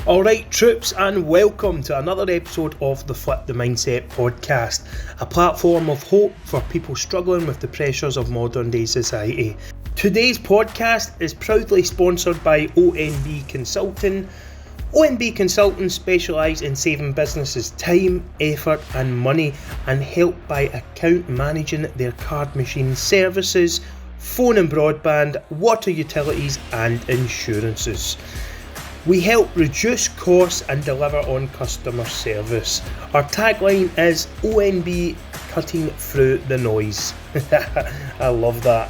Alright troops, and welcome to another episode of the Flip the Mindset podcast, a platform of hope for people struggling with the pressures of modern day society. Today's podcast is proudly sponsored by ONB Consulting. ONB Consultants specialise in saving businesses time, effort and money, and help by account managing their card machine services, phone and broadband, water utilities and insurances. We help reduce costs and deliver on customer service. Our tagline is ONB cutting through the noise. I love that.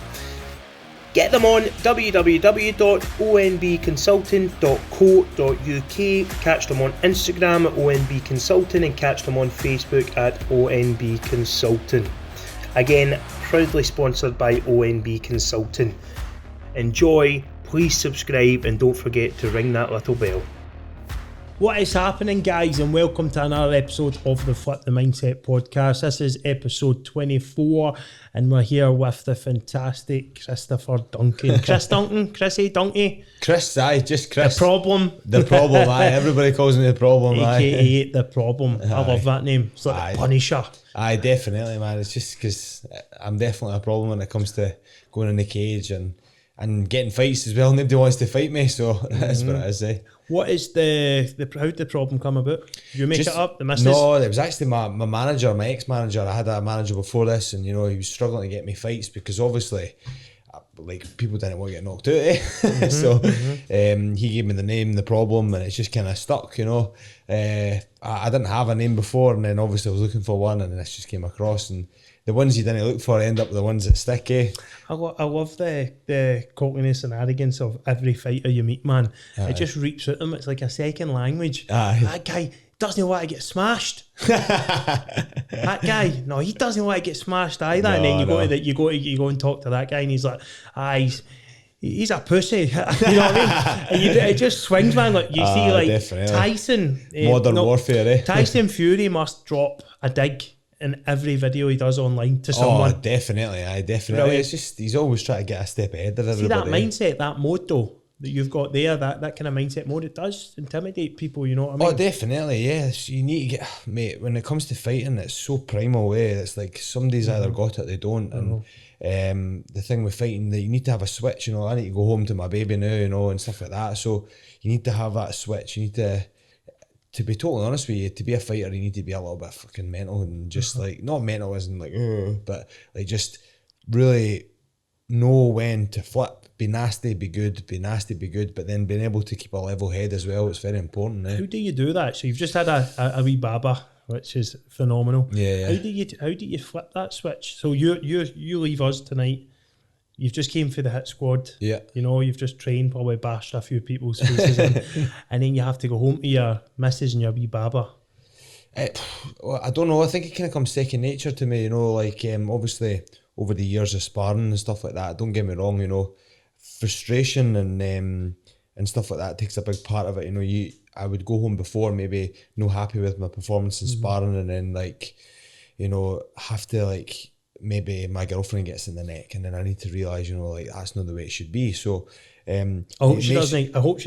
Get them on www.onbconsulting.co.uk, catch them on Instagram at ONB Consulting and catch them on Facebook at ONB Consulting. Again, proudly sponsored by ONB Consulting. Enjoy. Please subscribe and don't forget to ring that little bell. What is happening, guys, and welcome to another episode of the Flip the Mindset podcast. This is episode 24 and we're here with the fantastic Christopher Duncan. Chris Duncan? Chrissy Duncan? Chris, aye, just Chris. The problem? The problem, aye. Everybody calls me the problem, aye. AKA the problem. Aye. I love that name. It's like Aye. the Punisher. Aye, definitely, man. It's just because I'm definitely a problem when it comes to going in the cage and getting fights as well. Nobody wants to fight me, so that's what it is, eh? What is how did the problem come about? Did you make it up? The missus? No, it was actually my manager, my ex-manager. I had a manager before this, and he was struggling to get me fights because obviously, like, people didn't want to get knocked out, eh? He gave me the name, the problem, and it's just kind of stuck, I didn't have a name before, and then obviously I was looking for one, and then this just came across, and the ones you didn't look for end up the ones that stick, eh? I love the cockiness and arrogance of every fighter you meet, man. Aye. It just reaps out them. It's like a second language. Aye. That guy doesn't want to get smashed. That guy, no, he doesn't want to get smashed either. No, and then you go and talk to that guy, and he's like, he's a pussy. You know what I mean? And it just swings, man. Like you see, like definitely. Tyson, Modern warfare, eh? Tyson Fury must drop a dig in every video he does online to someone. Oh, definitely, I definitely. Brilliant. It's just he's always trying to get a step ahead of everybody. See that mindset, that motto that you've got there, that kind of mindset mode, it does intimidate people, you know what I mean? Oh, definitely, yes. You need to get, mate, when it comes to fighting, it's so primal, eh? It's like somebody's either got it, they don't. And the thing with fighting, that you need to have a switch, I need to go home to my baby now, and stuff like that. So you need to have that switch. You need to be totally honest with you, to be a fighter, you need to be a little bit fucking mental and just like, not mental as in like, but like just really know when to flip, be nasty, be good, be nasty, be good, but then being able to keep a level head as well, it's very important. Eh? How do you do that? So you've just had a wee baba, which is phenomenal. Yeah. How do you flip that switch? So you leave us tonight. You've just came for the hit squad. Yeah. You've just trained, probably bashed a few people's faces in, and then you have to go home to your missus and your wee baba. Well, I don't know. I think it kind of comes second nature to me, like obviously over the years of sparring and stuff like that, don't get me wrong, frustration and stuff like that takes a big part of it. I would go home before maybe not happy with my performance in sparring, and then have to maybe my girlfriend gets in the neck, and then I need to realise, that's not the way it should be. So I hope she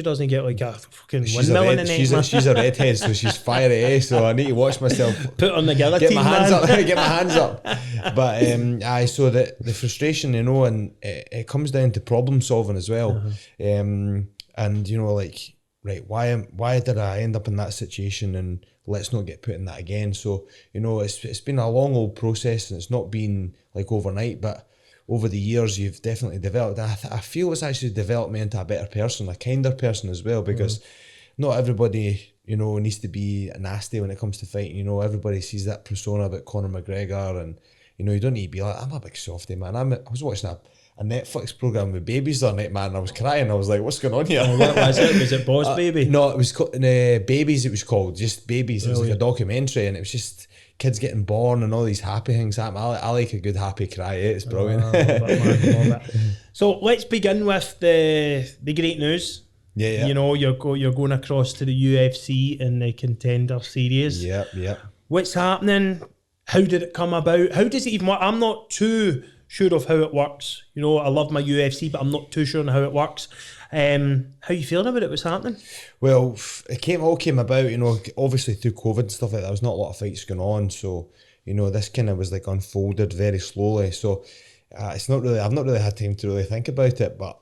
doesn't get like a fucking windmill in the neck. She's a redhead, so she's fiery, eh? So I need to watch myself. Put on the guillotine, get my hands up. Get my hands up. But so the frustration, and it comes down to problem solving as well. Right, why did I end up in that situation, and let's not get put in that again. So it's been a long old process, and it's not been like overnight, but over the years you've definitely developed. I feel it's actually developed me into a better person, a kinder person as well, because not everybody needs to be nasty when it comes to fighting. Everybody sees that persona about Conor McGregor, and you don't need to be like, I'm a big softy, man. I was watching a Netflix program with babies the other night, man, and I was crying. I was like, what's going on here? Oh, what was it? Was it Boss Baby? No, it was Babies. It was called just Babies. It was like a documentary, and it was just kids getting born and all these happy things happen. I like a good happy cry. It's brilliant. Love it, man, love it. So let's begin with the great news. Yeah. You're going across to the UFC in the Contender series. Yeah. What's happening? How did it come about? How does it even work? I'm not too sure of how it works. You know, I love my UFC, but I'm not too sure on how it works. How you feeling about it? What's happening? Well, it all came about, you know, obviously through COVID and stuff like that. There was not a lot of fights going on, so you know, this kind of was like unfolded very slowly. So it's not really, I've not really had time to really think about it, but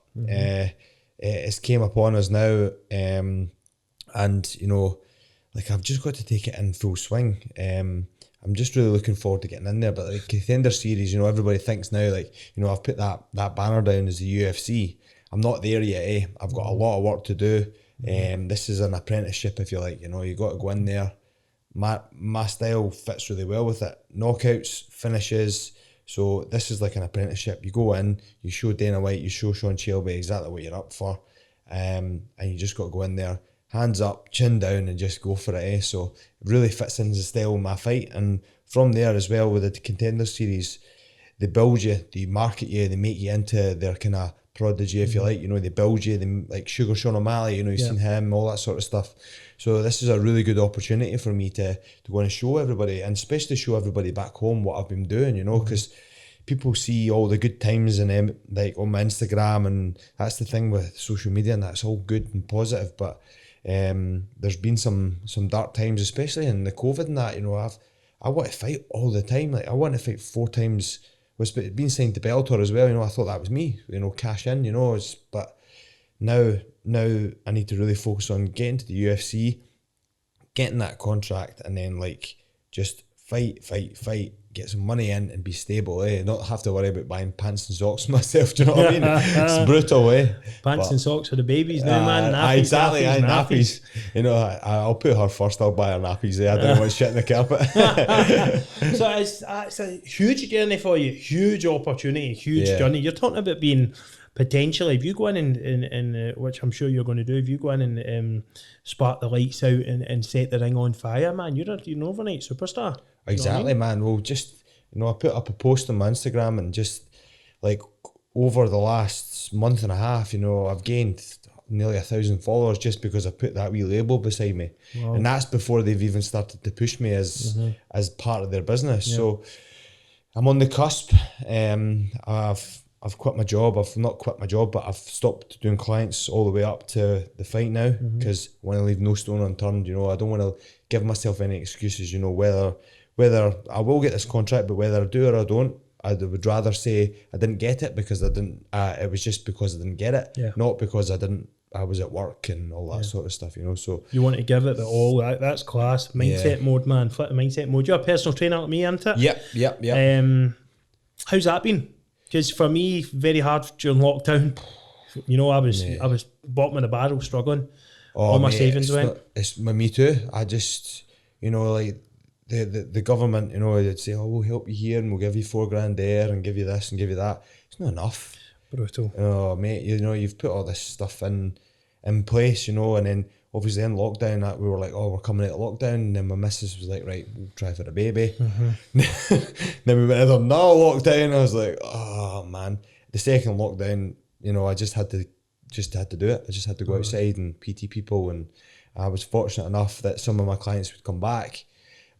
it's came upon us now, and you know, like I've just got to take it in full swing. I'm just really looking forward to getting in there. But like Contender Series, you know, everybody thinks now, like, you know, I've put that banner down as the UFC. I'm not there yet, eh? I've got a lot of work to do. This is an apprenticeship, if you like. You know, you got to go in there. My style fits really well with it. Knockouts, finishes. So this is like an apprenticeship. You go in, you show Dana White, you show Sean Shelby exactly what you're up for, and you just got to go in there, hands up, chin down, and just go for it, eh? So it really fits into the style of my fight. And from there as well, with the Contender Series, they build you, they market you, they make you into their kind of prodigy, if you like. You know, they build you, they like Sugar Sean O'Malley, you know, you've seen him, all that sort of stuff. So this is a really good opportunity for me to go and show everybody, and especially show everybody back home what I've been doing, you know, because people see all the good times and like on my Instagram, and that's the thing with social media, and that's all good and positive, but there's been some dark times, especially in the COVID and that. You know, I want to fight all the time. Like I want to fight 4 times. Was being signed to Bellator as well. You know, I thought that was me. You know, cash in. You know, but now I need to really focus on getting to the UFC, getting that contract, and then like just fight, get some money in and be stable, eh? Not have to worry about buying pants and socks myself, do you know what I mean? It's brutal, eh? Pants and socks for the babies now, man. Nappies, exactly, nappies. You know, I'll put her first, I'll buy her nappies, eh? I don't want shit in the carpet. So it's a huge journey for you, huge opportunity, huge journey. You're talking about being potentially, if you go in and which I'm sure you're going to do, if you go in and spark the lights out and set the ring on fire, man, you're an overnight superstar. Exactly, you know what I mean? Man. Well, just, you know, I put up a post on my Instagram, and just like over the last month and a half, you know, I've gained nearly 1,000 followers just because I put that wee label beside me. Wow. And that's before they've even started to push me as part of their business. Yeah. So I'm on the cusp. I've quit my job. I've not quit my job, but I've stopped doing clients all the way up to the fight now, because I want to leave no stone unturned. You know, I don't want to give myself any excuses, you know, whether I will get this contract, but whether I do or I don't, I would rather say I didn't get it because I didn't, it was just because I didn't get it, not because I was at work and all that sort of stuff, you know. So you want to give it the all. That's class. Mindset mode, man. Flip the mindset mode. You're a personal trainer like me, isn't it? Yep. How's that been? Because for me, very hard during lockdown. You know, I was bottom of the barrel, struggling. All my savings went. It's me too. I just, you know, like the government, you know, they'd say, oh, we'll help you here and we'll give you $4,000 there and give you this and give you that. It's not enough. Brutal. Oh, mate, you know, you've put all this stuff in place, you know, and then obviously in lockdown, we were like, oh, we're coming out of lockdown, and then my missus was like, right, we'll try for a baby. Then we went into another lockdown. I was like, oh man. The second lockdown, you know, I just had to do it. I just had to go outside and PT people, and I was fortunate enough that some of my clients would come back,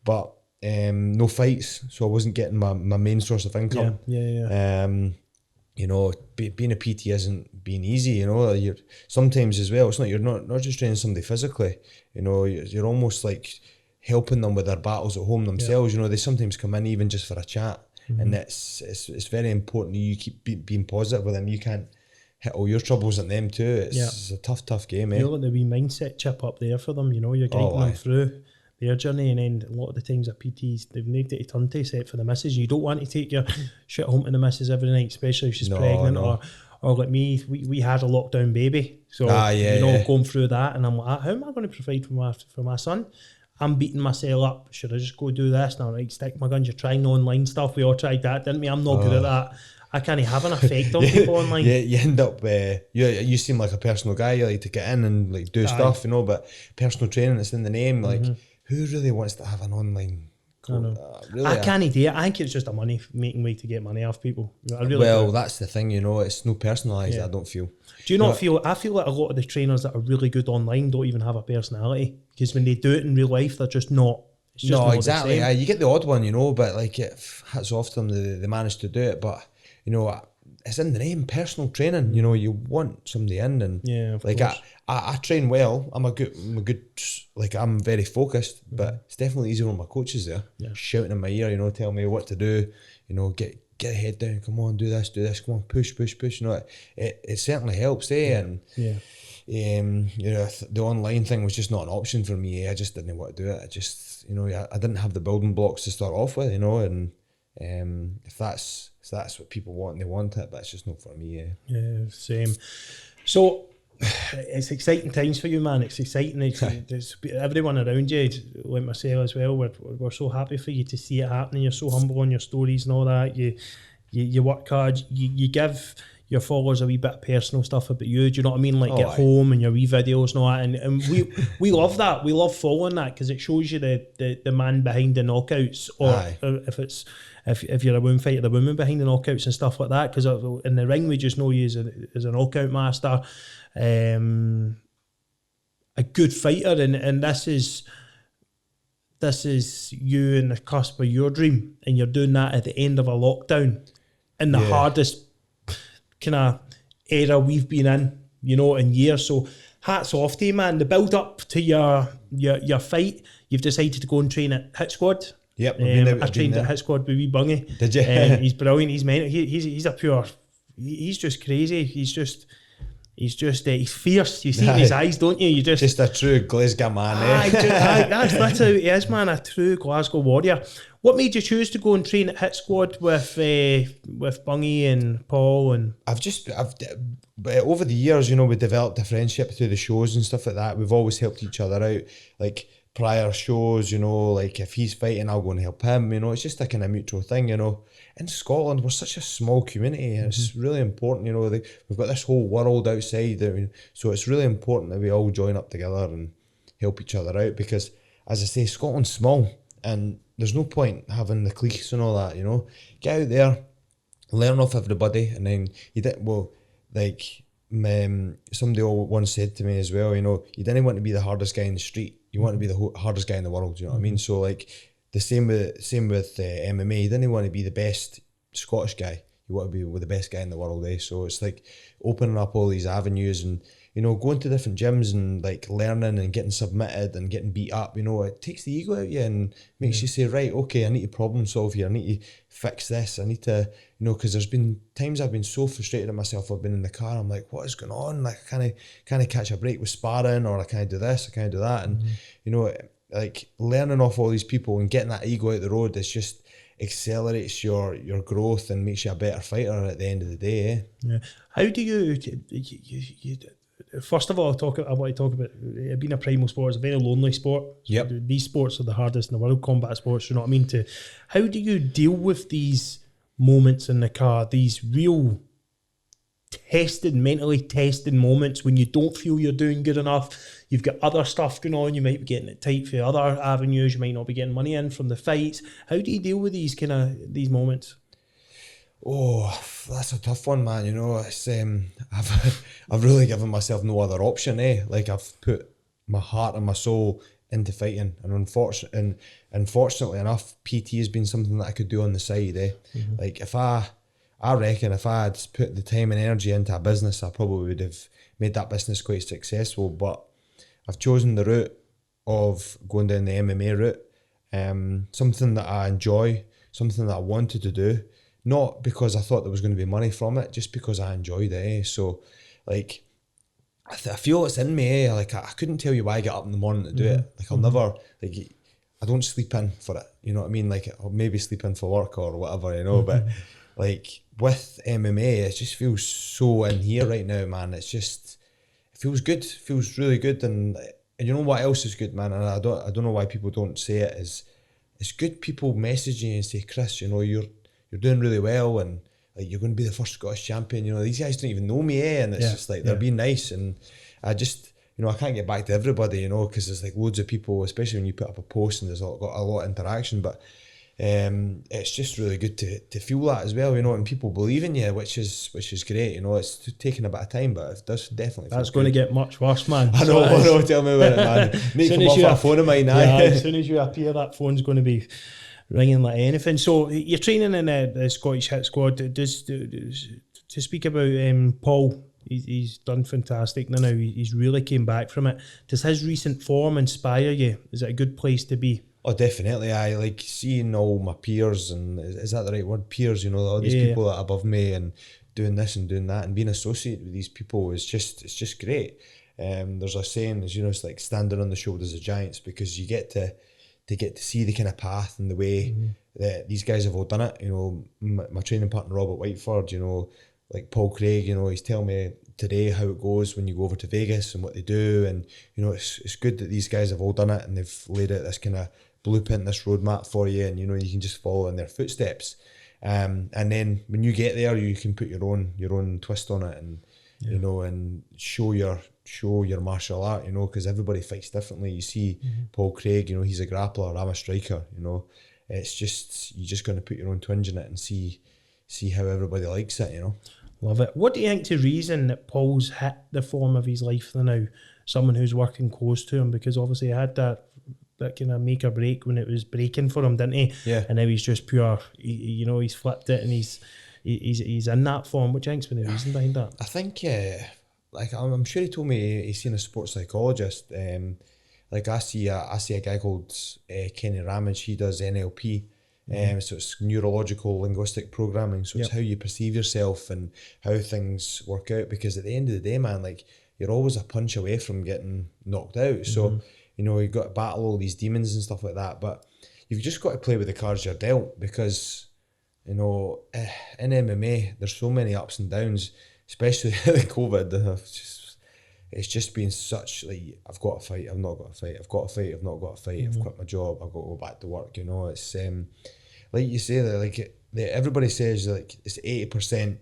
but no fights, so I wasn't getting my main source of income. You know, being a PT isn't being easy, you know. You're sometimes as well, you're not just training somebody physically, you know, you're almost like helping them with their battles at home themselves. You know, they sometimes come in even just for a chat, and it's very important that you keep being positive with them. You can't hit all your troubles at them too. It's a tough game, eh? You're like the wee mindset chip up there for them, you know, you're guiding them through their journey, and then a lot of the times at PTs, they've need to turn to except for the missus. You don't want to take your shit home to the missus every night, especially if she's pregnant. Or like me, we had a lockdown baby, so going through that, and I'm like, how am I going to provide for my son? I'm beating myself up. Should I just go do this now? Right, stick my guns. You're trying online stuff. We all tried that, didn't we? I'm not good at that. I can't have an effect on people online. Yeah, you end up, you seem like a personal guy. You like to get in and like do stuff, you know, but personal training, it's in the name. Like, who really wants to have an online? I can't do it. I think it's just a money-making way to get money off people. That's the thing, you know, it's no personalised, I don't feel. Do you not feel, I feel like a lot of the trainers that are really good online don't even have a personality, because when they do it in real life, they're just not. It's just not exactly. You get the odd one, you know, but like, hats off to them, they manage to do it, but you know, it's in the name, personal training. You know, you want somebody in, and like course. I train well. I'm a good like, I'm very focused, but it's definitely easier when my coach is there, shouting in my ear, you know, telling me what to do. You know, get your head down. Come on, do this. Come on, push. You know, it certainly helps, and you know, the online thing was just not an option for me. I just didn't want to do it. I just, you know, I didn't have the building blocks to start off with, you know, and if that's what people want, they want it, but it's just not for me. Yeah, same. So it's exciting times for you, man. It's exciting. It's everyone around you, like myself as well. We're so happy for you to see it happening. You're so humble on your stories and all that. You work hard. You give your followers a wee bit of personal stuff about you. Do you know what I mean? Like, get home and your wee videos and all that. And we love that. We love following that because it shows you the man behind the knockouts, or if you're a woman fighter, the woman behind the knockouts and stuff like that. Because in the ring, we just know you as a knockout master, a good fighter, and this is you in the cusp of your dream, and you're doing that at the end of a lockdown in the hardest kind of era we've been in, you know, in years. So hats off to you, man. The build up to your fight, you've decided to go and train at Hit Squad. Yep, I trained at Hit Squad with wee Bungie. Did you? He's brilliant. He's mental. He's a pure. He's just crazy. He's fierce. You see it in his eyes, don't you? Just a true Glasgow man. That's how he is, man. A true Glasgow warrior. What made you choose to go and train at Hit Squad with Bungie and Paul? And but over the years, you know, we developed a friendship through the shows and stuff like that. We've always helped each other out, like prior shows, you know, like if he's fighting, I'll go and help him. You know, it's just a kind of mutual thing, you know. In Scotland, we're such a small community, and it's really important, you know. We've got this whole world outside, so it's really important that we all join up together and help each other out, because, as I say, Scotland's small, and there's no point having the cliques and all that, you know. Get out there, learn off everybody, and then somebody once said to me as well, you know, you didn't want to be the hardest guy in the street, you want to be the hardest guy in the world, you know what I mean? So, like, the same with MMA, you didn't want to be the best Scottish guy, you want to be with the best guy in the world, So it's like opening up all these avenues, and, you know, going to different gyms and like learning and getting submitted and getting beat up, you know, it takes the ego out of you and makes you say, right, okay, I need to problem solve here, I need to fix this, I need to, you know, because there's been times I've been so frustrated at myself, I've been in the car, I'm like, what is going on? Like, I can't catch a break with sparring, or I can't do this, I can't do that. And, you know, like, learning off all these people and getting that ego out the road, it's just accelerates your growth and makes you a better fighter at the end of the day. Yeah. How do you first of all, I want to talk about it being a primal sport. It's a very lonely sport. Yep. These sports are the hardest in the world, combat sports, you know what I mean? How do you deal with these moments in the car, these real mentally tested moments when you don't feel you're doing good enough, you've got other stuff going on, you might be getting it tight for other avenues, you might not be getting money in from the fights. How do you deal with these moments? Oh, that's a tough one, man. You know, it's I've really given myself no other option, Like, I've put my heart and my soul into fighting, and unfortunately enough, PT has been something that I could do on the side, Mm-hmm. Like, if I reckon if I had put the time and energy into a business, I probably would have made that business quite successful. But I've chosen the route of going down the MMA route, something that I enjoy, something that I wanted to do. Not because I thought there was going to be money from it, just because I enjoyed it, So, like, I feel it's in me, Like, I couldn't tell you why I get up in the morning to do it. Like, I'll never, like, I don't sleep in for it. You know what I mean? Like, I'll maybe sleep in for work or whatever, you know. But, like, with MMA, it just feels so in here right now, man. It's just, it feels good. It feels really good. And you know what else is good, man? And I don't know why people don't say it, is it's good people messaging you and say, Chris, you know, you're doing really well, and like, you're going to be the first Scottish champion. You know, these guys don't even know me, And it's just like, they're being nice, and I just, you know, I can't get back to everybody, you know, because there's like loads of people, especially when you put up a post and there's got a lot of interaction. But it's just really good to feel that as well, you know, and people believe in you, which is great. You know, it's taking a bit of time, but it does definitely. That's going to get much worse, man. I know. Tell me about it, man. Make them off that phone of mine. As soon as you appear, that phone's going to be ringing like anything. So you're training in the Scottish Hit Squad. To speak about Paul, he's done fantastic now. He's really came back from it. Does his recent form inspire you? Is it a good place to be? Oh, definitely. I like seeing all my peers, and is that the right word? Peers, all these people that are above me and doing this and doing that, and being associated with these people it's just great. There's a saying, it's like standing on the shoulders of giants, because you get to see the kind of path and the way that these guys have all done it. My training partner Robert Whiteford, like Paul Craig, he's telling me today how it goes when you go over to Vegas and what they do, and it's good that these guys have all done it and they've laid out this kind of blueprint, this roadmap for you, and you can just follow in their footsteps. And then when you get there, you can put your own twist on it, and and show your martial art, because everybody fights differently. You see Paul Craig, he's a grappler, I'm a striker, it's just, you're just going to put your own twinge in it and see how everybody likes it, Love it. What do you think the reason that Paul's hit the form of his life now? Someone who's working close to him, because obviously he had that kind of make or break when it was breaking for him, didn't he? Yeah. And now he's just pure, he's flipped it and he's in that form. What do you think's been the reason behind that? I think, I'm sure he told me he's seen a sports psychologist. I see a guy called Kenny Ramage. He does NLP. So it's neurological linguistic programming. So it's how you perceive yourself and how things work out. Because at the end of the day, man, you're always a punch away from getting knocked out. So you've got to battle all these demons and stuff like that. But you've just got to play with the cards you're dealt, because in MMA there's so many ups and downs, especially with COVID. It's just been such, I've got to fight, I've not got to fight, I've got to fight, I've not got to fight, I've quit my job, I've got to go back to work. It's like you say that everybody says it's 80%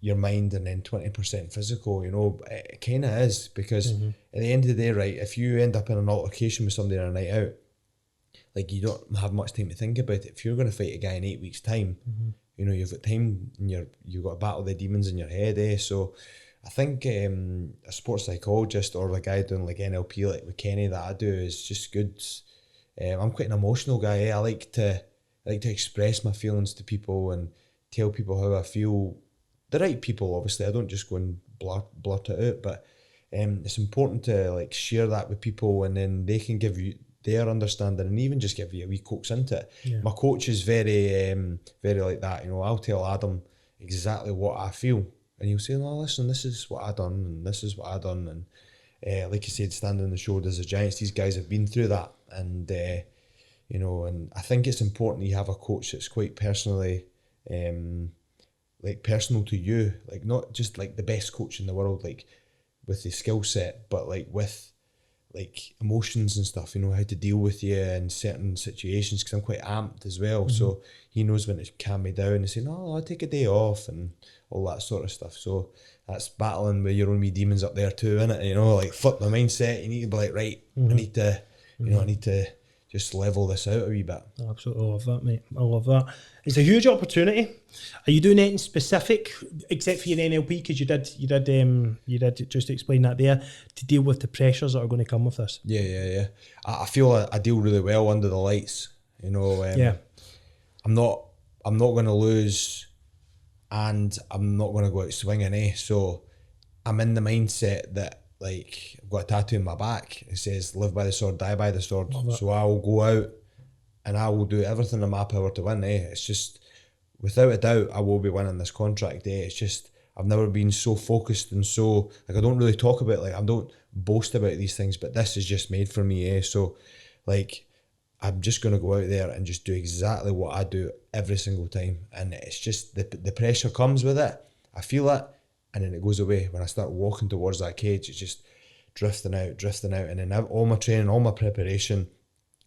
your mind and then 20% physical. It kind of is, because at the end of the day, right, if you end up in an altercation with somebody on a night out, you don't have much time to think about it. If you're going to fight a guy in 8 weeks' time, you've got time and you've got to battle the demons in your head, So I think a sports psychologist or a guy doing NLP like with Kenny that I do is just good. I'm quite an emotional guy. I like to express my feelings to people and tell people how I feel. The right people, obviously. I don't just go and blurt it out, but it's important to share that with people, and then they can give you their understanding and even just give you a wee coax into it. Yeah. My coach is very like that. I'll tell Adam exactly what I feel, and he'll say, "No, listen, this is what I done, and this is what I done." And like you said, standing on the shoulders of giants. These guys have been through that, and and I think it's important you have a coach that's quite personally, personal to you, not just the best coach in the world, with the skill set, but with emotions and stuff. How to deal with you in certain situations, because I'm quite amped as well. So he knows when to calm me down and say, "No, I'll take a day off," and all that sort of stuff. So that's battling with your own wee demons up there too, isn't it? Flip the mindset. You need to be right, I need to, I need to just level this out a wee bit. I absolutely love that, mate. I love that. It's a huge opportunity. Are you doing anything specific except for your NLP? Because you did just explain that there, to deal with the pressures that are going to come with this. Yeah. I feel I deal really well under the lights. I'm not going to lose, and I'm not going to go out swinging. So I'm in the mindset that I've got a tattoo on my back. It says, "Live by the sword, die by the sword." So I will go out and I will do everything in my power to win. It's just, without a doubt, I will be winning this contract. It's just, I've never been so focused and so, I don't really talk about, I don't boast about these things, but this is just made for me. So I'm just going to go out there and just do exactly what I do every single time. And it's just, the pressure comes with it. I feel it. And then it goes away. When I start walking towards that cage, it's just drifting out. And then all my training, all my preparation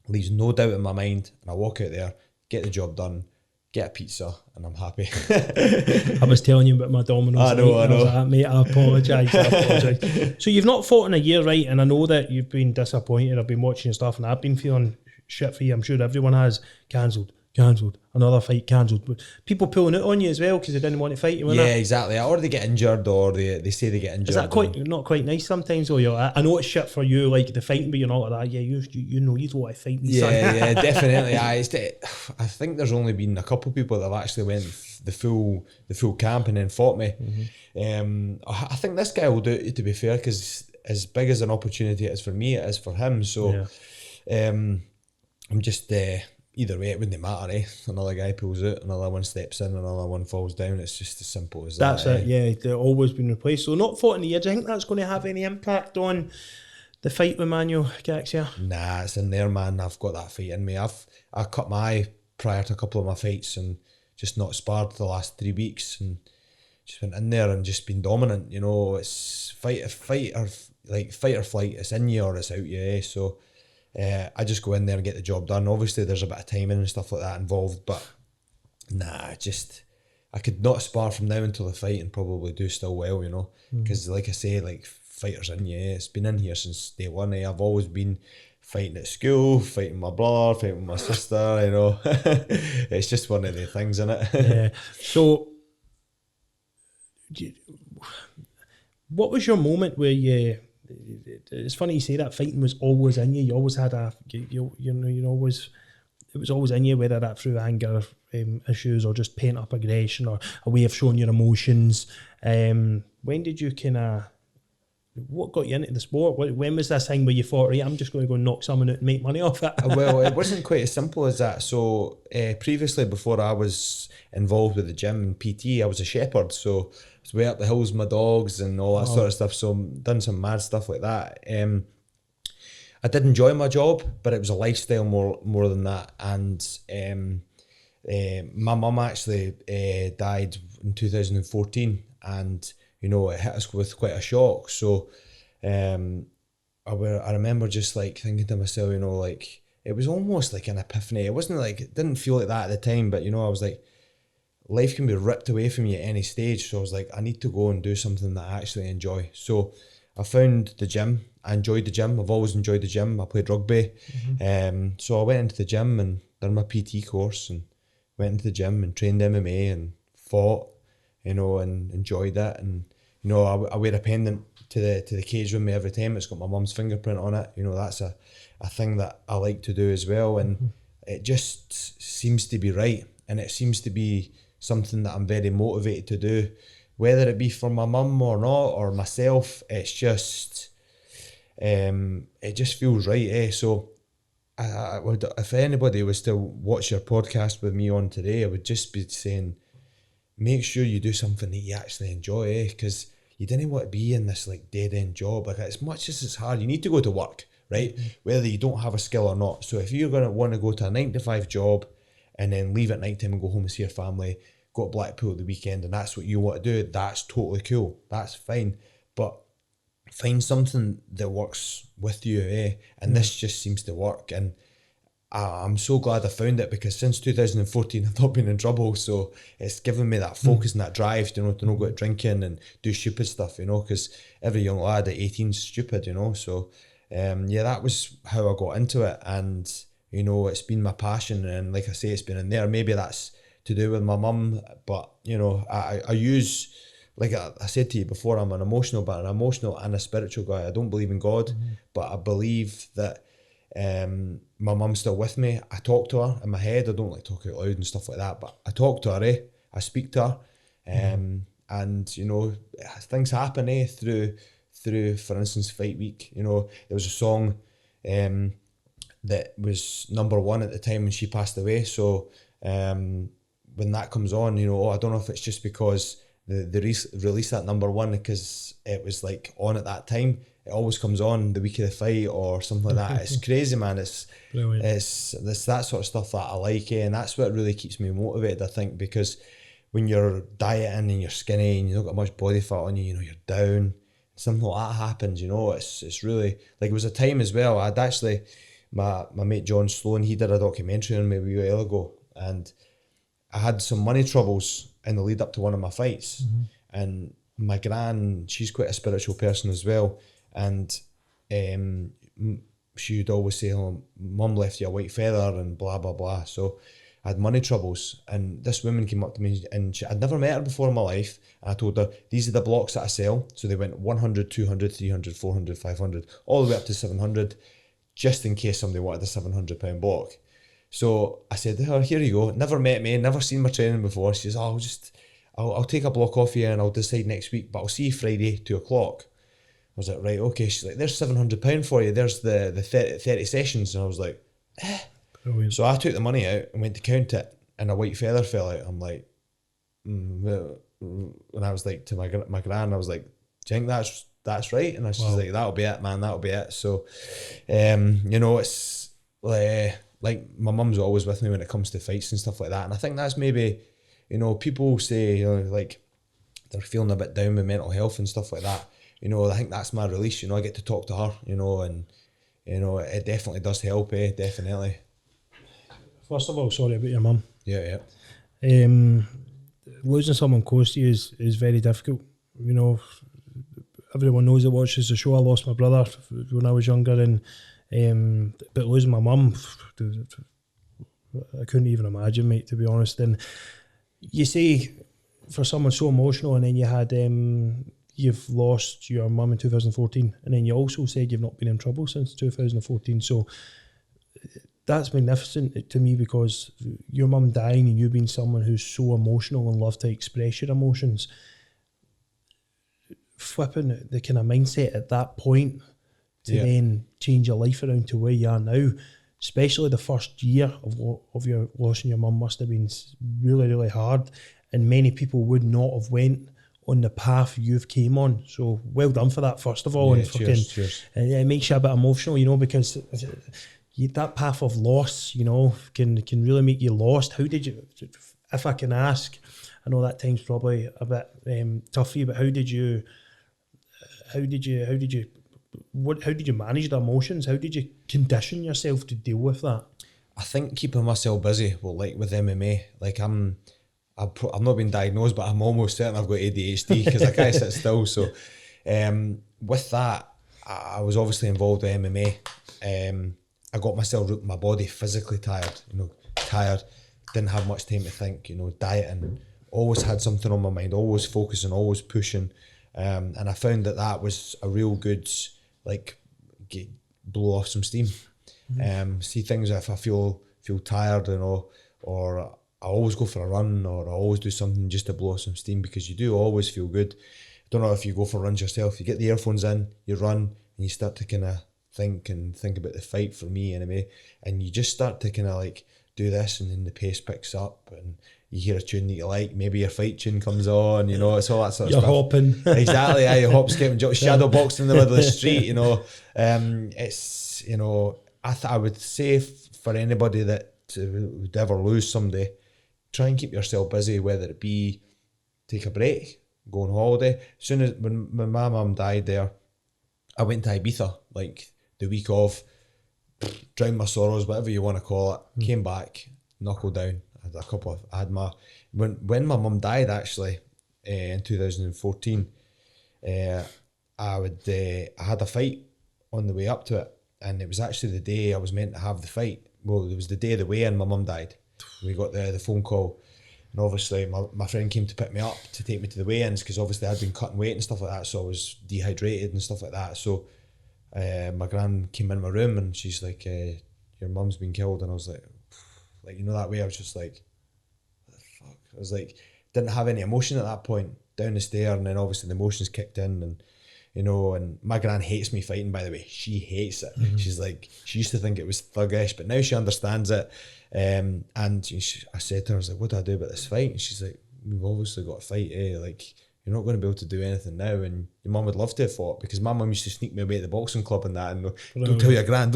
leaves no doubt in my mind. And I walk out there, get the job done, get a pizza, and I'm happy. I was telling you about my Domino's. I know. I was like, mate, I apologise. So you've not fought in a year, right? And I know that you've been disappointed. I've been watching your stuff and I've been feeling shit for you. I'm sure everyone has. Cancelled. cancelled. Another fight cancelled. But people pulling it on you as well because they didn't want to fight you. Yeah, exactly. Or they get injured, or they say they get injured. Is that not quite nice sometimes? Though, I know it's shit for you, like the fighting, but you're not like that. Yeah, you know you don't want to fight me, son. Yeah, definitely. I think there's only been a couple of people that have actually went the full camp and then fought me. I think this guy will do it, to be fair, because as big as an opportunity it is for me, it is for him. So I'm just either way, it wouldn't matter. Another guy pulls out, another one steps in, another one falls down. It's just as simple as that. That's it. Yeah, they've always been replaced. So not fought in the year. Do you think that's going to have any impact on the fight with Manuel Garcia? Nah, it's in there, man. I've got that fight in me. I cut my eye prior to a couple of my fights and just not sparred the last 3 weeks and just went in there and just been dominant. You know, it's fight or flight. It's in you or it's out you. So I just go in there and get the job done. Obviously, there's a bit of timing and stuff like that involved, but nah, I could not spar from now until the fight and probably do still well, you know, because like I say, like fighters in you. It's been in here since day one. I've always been fighting at school, fighting my brother, fighting with my sister, you know. It's just one of the things, isn't it? Yeah. So, what was your moment where you? It's funny you say that fighting was always in you. You always had it was always in you, whether that through anger issues or just pent up aggression or a way of showing your emotions. When did you what got you into the sport? When was this thing where you thought, right, I'm just going to go knock someone out and make money off it? Well, it wasn't quite as simple as that. So previously, before I was involved with the gym and PT, I was a shepherd. So I was way up the hills with my dogs and all that sort of stuff. So done some mad stuff like that. I did enjoy my job, but it was a lifestyle more than that. And my mum actually died in 2014, and you know, it hit us with quite a shock. So I remember just like thinking to myself, you know, like it was almost like an epiphany. It wasn't like, it didn't feel like that at the time, but you know, I was like, life can be ripped away from you at any stage. So I was like, I need to go and do something that I actually enjoy. So I found the gym. I enjoyed the gym. I've always enjoyed the gym. I played rugby. So I went into the gym and done my PT course and went into the gym and trained MMA and fought, you know, and enjoyed it. And you know, I wear a pendant to the cage with me every time. It's got my mum's fingerprint on it. You know, that's a thing that I like to do as well. And it just seems to be right. And it seems to be something that I'm very motivated to do. Whether it be for my mum or not, or myself, it's just, it just feels right. So I would, if anybody was to watch your podcast with me on today, I would just be saying, make sure you do something that you actually enjoy, because you didn't want to be in this like dead end job. Like, as much as it's hard, you need to go to work, right? Whether you don't have a skill or not. So if you're going to want to go to a 9-to-5 job and then leave at night time and go home and see your family, go to Blackpool at the weekend, and that's what you want to do, that's totally cool. That's fine. But find something that works with you, and this just seems to work. And I'm so glad I found it, because since 2014 I've not been in trouble. So it's given me that focus and that drive, you know, to not go out drinking and do stupid stuff, you know, because every young lad at 18 is stupid, you know. So that was how I got into it. And you know, it's been my passion, and like I say, it's been in there. Maybe that's to do with my mum, but you know, I use, like I said to you before, I'm an emotional and a spiritual guy. I don't believe in God, but I believe that my mum's still with me. I talk to her in my head. I don't like talk out loud and stuff like that, but I talk to her, I speak to her, and you know, things happen through, for instance, fight week. You know, there was a song that was #1 at the time when she passed away. So when that comes on, you know, I don't know if it's just because they released that #1 because it was like on at that time. It always comes on the week of the fight or something like that. It's crazy, man. It's brilliant. It's that sort of stuff that I like, and that's what really keeps me motivated, I think, because when you're dieting and you're skinny and you don't got much body fat on you, you know, you're down, something like that happens, you know. It's really, like, it was a time as well. I'd actually, my mate John Sloan, he did a documentary on me a wee while ago, and I had some money troubles in the lead up to one of my fights, and my gran, she's quite a spiritual person as well, and she would always say, oh, mum left you a white feather and blah blah blah. So I had money troubles, and this woman came up to me, and I'd never met her before in my life. And I told her, these are the blocks that I sell. So they went 100, 200, 300, 400, 500, all the way up to 700, just in case somebody wanted a £700 block. So I said to her, here you go. Never met me, never seen my training before. She says, oh, I'll take a block off you and I'll decide next week, but I'll see you Friday, 2:00. I was like, right, okay. She's like, there's £700 for you. There's the 30 sessions. And I was like, Brilliant. So I took the money out and went to count it, and a white feather fell out. I'm like, and I was like to my gran, I was like, do you think that's right? And she's like, that'll be it, man, that'll be it. So, you know, it's like my mum's always with me when it comes to fights and stuff like that. And I think that's maybe, you know, people say, you know, like they're feeling a bit down with mental health and stuff like that. You know, I think that's my release. You know, I get to talk to her, you know, and, you know, it definitely does help, definitely. First of all, sorry about your mum. Yeah. Losing someone close to you is very difficult. You know, everyone knows that watches the show. I lost my brother when I was younger, and but losing my mum, I couldn't even imagine, mate, to be honest. And you say, for someone so emotional, and then you had you've lost your mum in 2014, and then you also said you've not been in trouble since 2014. So that's magnificent to me, because your mum dying and you being someone who's so emotional and love to express your emotions, flipping the kind of mindset at that point to then change your life around to where you are now, especially the first year of your losing your mum must have been really, really hard, and many people would not have went on the path you've came on. So well done for that, first of all. Yeah, and cheers. And it makes you a bit emotional, you know, because that path of loss, you know, can really make you lost. How did you, if I can ask, I know that time's probably a bit tough for you, but how did you manage the emotions? How did you condition yourself to deal with that? I think keeping myself busy, well, like with MMA, like I've not been diagnosed, but I'm almost certain I've got ADHD because I can't sit still. So with that, I was obviously involved with MMA. I got my body physically tired, didn't have much time to think, dieting, always had something on my mind, always focusing, always pushing. And I found that was a real good, blow off some steam. Mm-hmm. See things if I feel tired, or I always go for a run, or I always do something just to blow off some steam, because you do always feel good. I don't know if you go for runs yourself, you get the earphones in, you run, and you start to kind of think about the fight, for me anyway, and you just start to kind of do this, and then the pace picks up, and you hear a tune that you like, maybe your fight tune comes on, it's all that sort of You're stuff. Hopping. Exactly, yeah, you're hop, skipping, shadow boxing in the middle of the street, it's, I would say for anybody that would ever lose somebody, try and keep yourself busy, whether it be take a break, go on holiday. As soon as when my mum died there, I went to Ibiza, the week of, drowned my sorrows, whatever you want to call it. Came back, knuckled down. When my mum died, actually, in 2014, I had a fight on the way up to it, and it was actually the day I was meant to have the fight. Well, it was the day of the weigh-in, my mum died. We got the phone call, and obviously my friend came to pick me up to take me to the weigh-ins, because obviously I'd been cutting weight and stuff like that, so I was dehydrated and stuff like that. So my gran came in my room, and she's like, your mum's been killed. And I was like, that way I was just like, what the fuck? I was like, didn't have any emotion at that point, down the stair, and then obviously the emotions kicked in, and and my gran hates me fighting, by the way. She hates it. Mm-hmm. She's like, she used to think it was thuggish, but now she understands it. And I said to her, I was like, what do I do about this fight? And she's like, we've obviously got to fight, you're not going to be able to do anything now, and your mum would love to have fought, because my mum used to sneak me away at the boxing club and that, and don't tell your gran.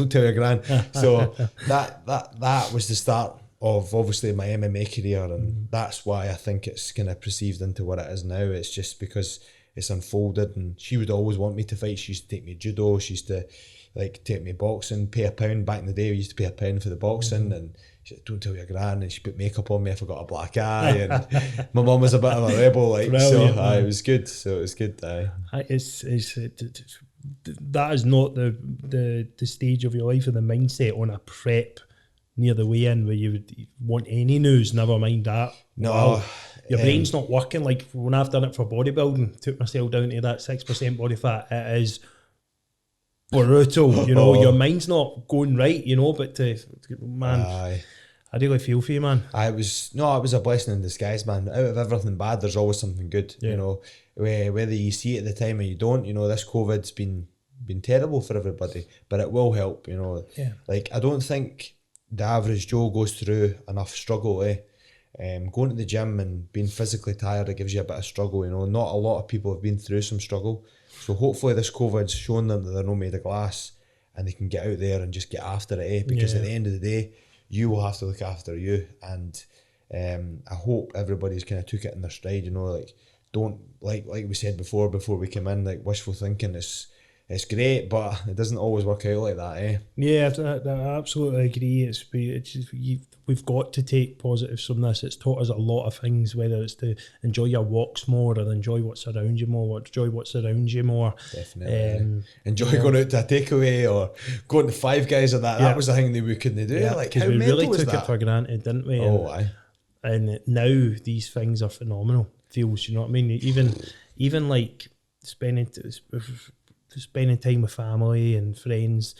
So that was the start of obviously my MMA career, and that's why I think it's kind of perceived into what it is now. It's just because it's unfolded, and she would always want me to fight. She used to take me judo, she used to take me boxing, pay £1. Back in the day we used to pay £1 for the boxing, and she said, don't tell your gran, and she put makeup on me if I got a black eye, and my mum was a bit of a rebel, it was good. So it was good. That is not the stage of your life or the mindset on a prep near the weigh-in where you would want any news, never mind that. No. Wow. Your brain's not working. Like when I've done it for bodybuilding, took myself down to that 6% body fat, it is brutal. You know, your mind's not going right, you know, but man, I really feel for you, man. It was a blessing in disguise, man. Out of everything bad, there's always something good, you know, whether you see it at the time or you don't, you know, this COVID's been terrible for everybody, but it will help, you know. Yeah. Like, I don't think the average Joe goes through enough struggle, going to the gym and being physically tired, it gives you a bit of struggle, you know. Not a lot of people have been through some struggle. So hopefully this COVID's shown them that they're not made of glass and they can get out there and just get after it, because at the end of the day, you will have to look after you. And I hope everybody's kind of took it in their stride, you know, like, don't, like we said before we came in, like, wishful thinking it's great, but it doesn't always work out like that, Yeah, I absolutely agree. We've got to take positives from this. It's taught us a lot of things, whether it's to enjoy your walks more or enjoy what's around you more, Definitely. Enjoy going out to a takeaway or going to Five Guys or that. That was the thing that we couldn't do. Yeah, like, because we really took it for granted, didn't we? And now these things are phenomenal. Feels, you know what I mean? Even like spending time with family and friends,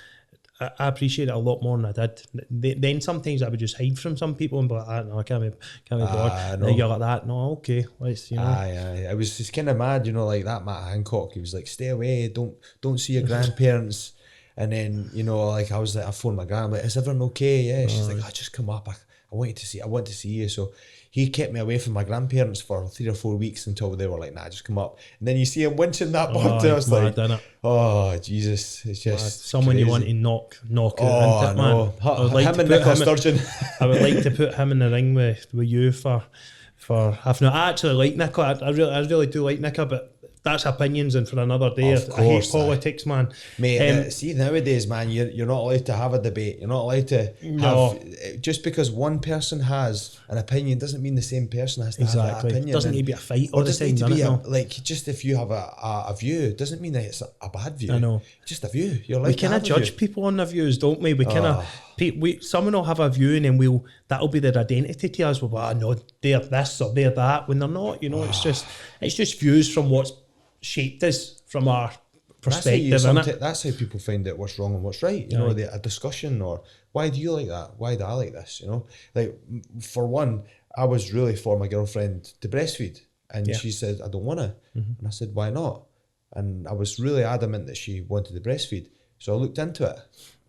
I appreciate it a lot more than I did. Then sometimes I would just hide from some people and be like, no, I can't be bothered. Now you're like that, no, okay, let's, you know. I was just kind of mad, you know, like that Matt Hancock, he was like, stay away, don't see your grandparents. And then, you know, like I was like, I phoned my grandma, I'm like, is everyone okay? Yeah, she's like, just come up, I want to see you. So he kept me away from my grandparents for 3 or 4 weeks until they were like, nah, just come up. And then you see him winching that bump, and I was like, oh, Jesus, it's just someone crazy. You want to knock out, man. Him and Nicola Sturgeon. I would like to put him in the ring with you for half an hour. I actually like Nicola. I really do like Nicola, but that's opinions and for another day. I hate politics, man. Mate, see nowadays, man, you're not allowed to have a debate. You're not allowed to have, just because one person has an opinion doesn't mean the same person has to have that opinion. It doesn't need to be a fight all the time, like, just if you have a view, it doesn't mean that it's a bad view. I know. Just a view. We kind of judge people on their views, don't we? We kind of, someone will have a view and then that'll be their identity to us. Well, no, they're this or they're that, when they're not, you know. It's just views from what's shaped us from our perspective. That's how people find out what's wrong and what's right. You know, a discussion, or why do you like that? Why do I like this? You know, like, for one, I was really for my girlfriend to breastfeed, and she said, I don't want to. And I said, why not? And I was really adamant that she wanted to breastfeed. So I looked into it,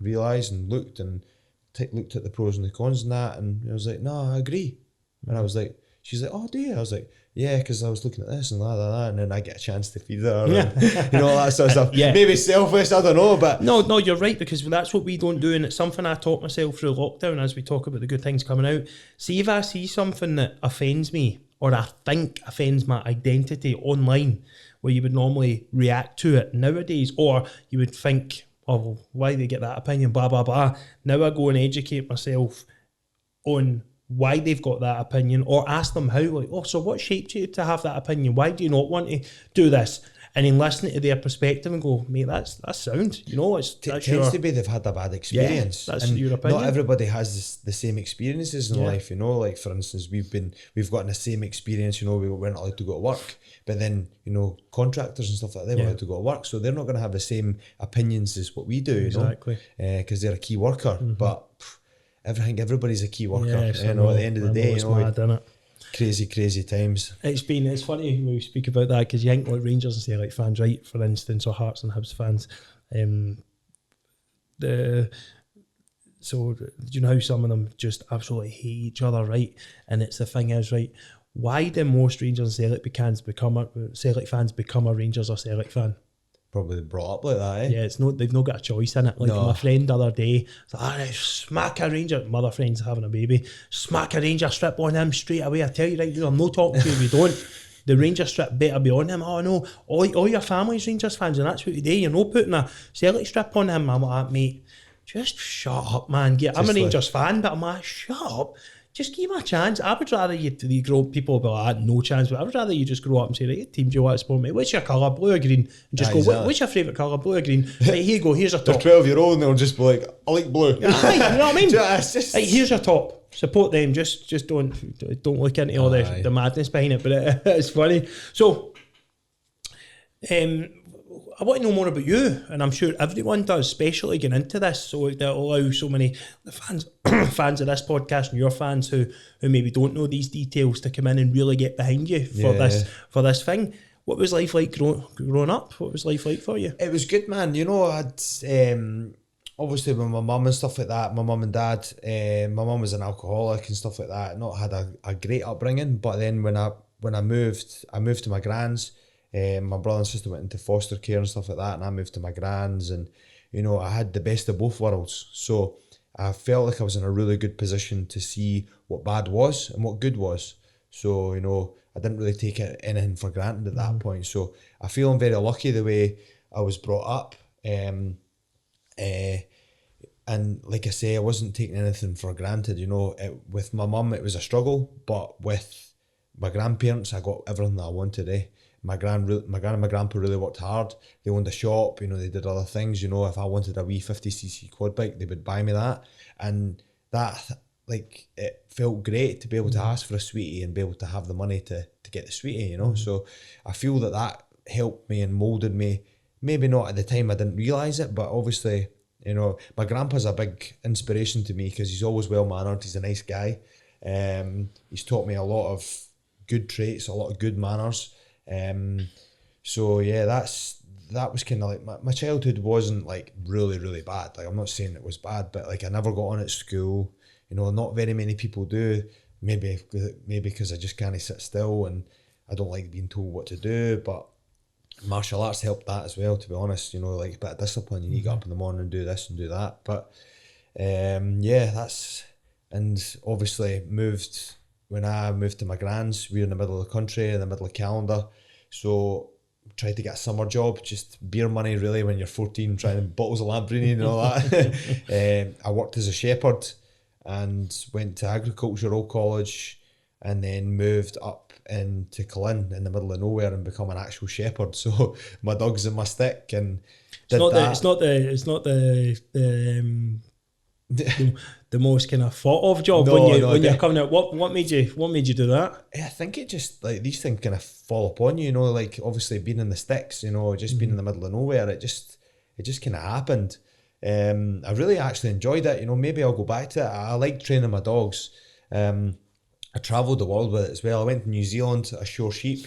realised and looked at the pros and the cons and that, and I was like, no, I agree. And I was like, she's like, oh, do you? I was like, yeah, because I was looking at this and that, and then I get a chance to feed her, and, you know, all that sort of stuff. Maybe selfish, I don't know, but no, you're right, because that's what we don't do, and it's something I taught myself through lockdown as we talk about the good things coming out. See, if I see something that offends me, or I think offends my identity online, where you would normally react to it nowadays, or you would think, oh, well, why do they get that opinion, blah blah blah. Now I go and educate myself on why they've got that opinion, or ask them how, like, oh, so what shaped you to have that opinion? Why do you not want to do this? And then listen to their perspective and go, mate, that's sound. You know, it tends to be they've had a bad experience. Yeah, that's your opinion. Not everybody has the same experiences in life, you know. Like, for instance, we've gotten the same experience, you know, we weren't allowed to go to work. But then, you know, contractors and stuff like that, they were allowed to go to work. So they're not going to have the same opinions as what we do, you know. Because they're a key worker. But everybody's a key worker, you know, at the end of the day, you know, mad, isn't it? Crazy times. It's funny when we speak about that, because you think like Rangers and Celtic fans, right, for instance, or Hearts and Hibs fans, so do you know how some of them just absolutely hate each other, right? And it's the thing is, right, why do most Rangers and Celtic fans become a Rangers or Celtic fan? Probably brought up like that, Yeah, they've not got a choice in it. Like my friend the other day, smack a Ranger, mother friend's having a baby, smack a Ranger strip on him straight away. I tell you right, I'm not talking to you if you don't. The Ranger strip better be on him. Oh no, all your family's Rangers fans, and that's what you do. You're not putting a Celtic strip on him. I'm like, mate, just shut up, man. I'm a Rangers fan, but I'm like, shut up. just give him a chance. I would rather you grow up, people will be like, no chance, but I would rather you just grow up and say, right, team, do you want to support me? What's your colour, blue or green? And just go, exactly. what's your favourite colour, blue or green? Right, here you go, here's a top. They're 12-year-old and they'll just be like, I like blue. Aye, you know what I mean? It's just... Right, here's your top. Support them. Just don't look into all the madness behind it. But it's funny. So, I want to know more about you, and I'm sure everyone does, especially getting into this, so that allow so many fans fans of this podcast and your fans who maybe don't know these details to come in and really get behind you for this thing. What was life like growing up? What was life like for you? It was good, man. You know, I'd obviously with my mum and stuff like that, my mum and dad, my mum was an alcoholic and stuff like that. Not had a great upbringing, but then when I moved to my gran's. My brother and sister went into foster care and stuff like that, and I moved to my gran's, and you know, I had the best of both worlds. So I felt like I was in a really good position to see what bad was and what good was. So, you know, I didn't really take anything for granted at that point. So I feel I'm very lucky the way I was brought up. And like I say, I wasn't taking anything for granted. You know, with my mum, it was a struggle, but with my grandparents, I got everything that I wanted. My gran and my grandpa really worked hard. They owned a shop, you know, they did other things. You know, if I wanted a wee 50cc quad bike, they would buy me that. And that, like, it felt great to be able to ask for a sweetie and be able to have the money to get the sweetie, you know. So I feel that helped me and moulded me. Maybe not at the time, I didn't realise it, but obviously, you know, my grandpa's a big inspiration to me because he's always well-mannered. He's a nice guy. He's taught me a lot of good traits, a lot of good manners. So yeah, that was kind of like my childhood wasn't like really, really bad. Like, I'm not saying it was bad, but like I never got on at school. You know, not very many people do. Maybe because I just can't sit still and I don't like being told what to do. But martial arts helped that as well, to be honest. You know, like a bit of discipline. You need to get up in the morning and do this and do that. But yeah, and obviously when I moved to my gran's, we were in the middle of the country, in the middle of calendar. So tried to get a summer job, just beer money really when you're 14, trying bottles of Lamborghini and all that. I worked as a shepherd and went to agricultural college and then moved up into Cullen in the middle of nowhere and become an actual shepherd. So my dog's in my stick and it's not the most kind of thought of job when you're coming out. What made you do that? I think it just, like, these things kind of fall upon you, you know, like obviously being in the sticks, you know, just being in the middle of nowhere, it just kind of happened. I really actually enjoyed it, you know. Maybe I'll go back to it. I like training my dogs. I travelled the world with it as well. I went to New Zealand, I shore sheep.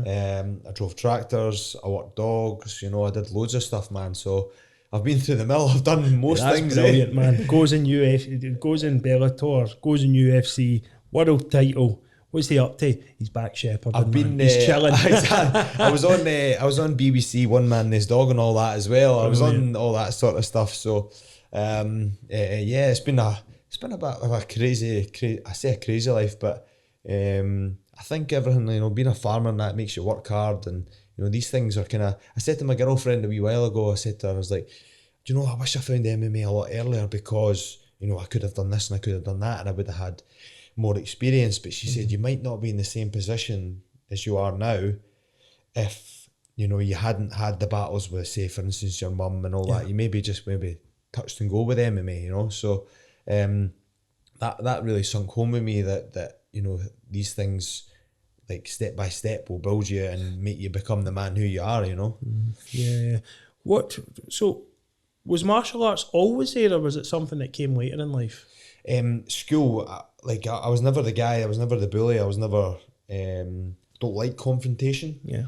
I drove tractors, I worked dogs, you know, I did loads of stuff, man. So I've been through the mill. I've done most things. That's brilliant, man. Goes in UFC, goes in Bellator, goes in UFC, world title. What's he up to? He's back shepherding. He's chilling. I was on BBC One Man This Dog and all that as well. I was on all that sort of stuff. So yeah, it's been a bit of a crazy. I say a crazy life, but I think everything, you know, being a farmer and that makes you work hard, and you know, these things are kind of. I said to my girlfriend a wee while ago, I said to her, I was like, do you know, I wish I found MMA a lot earlier because, you know, I could have done this and I could have done that and I would have had more experience. But she said you might not be in the same position as you are now if, you know, you hadn't had the battles with, say, for instance, your mum and all that. You maybe touched and go with MMA, you know. So that really sunk home with me that you know, these things, like, step by step will build you and make you become the man who you are, you know. Yeah. So was martial arts always there, or was it something that came later in life? School, I was never the guy, I was never the bully, I was never, don't like confrontation. Yeah.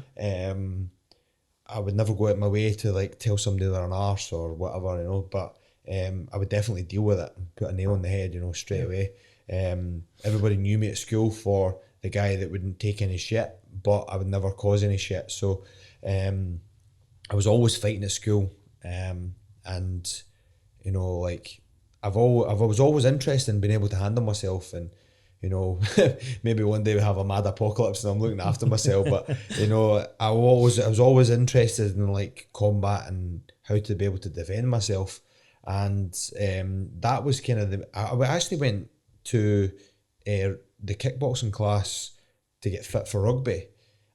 I would never go out my way to, like, tell somebody they're an arse or whatever, you know, but I would definitely deal with it and put a nail on the head, you know, straight away. Everybody knew me at school for the guy that wouldn't take any shit, but I would never cause any shit. So I was always fighting at school, and you know, like, I was always interested in being able to handle myself, and you know, maybe one day we have a mad apocalypse and I'm looking after myself, but you know, I was always interested in, like, combat and how to be able to defend myself, and that was kind of I actually went to the kickboxing class to get fit for rugby,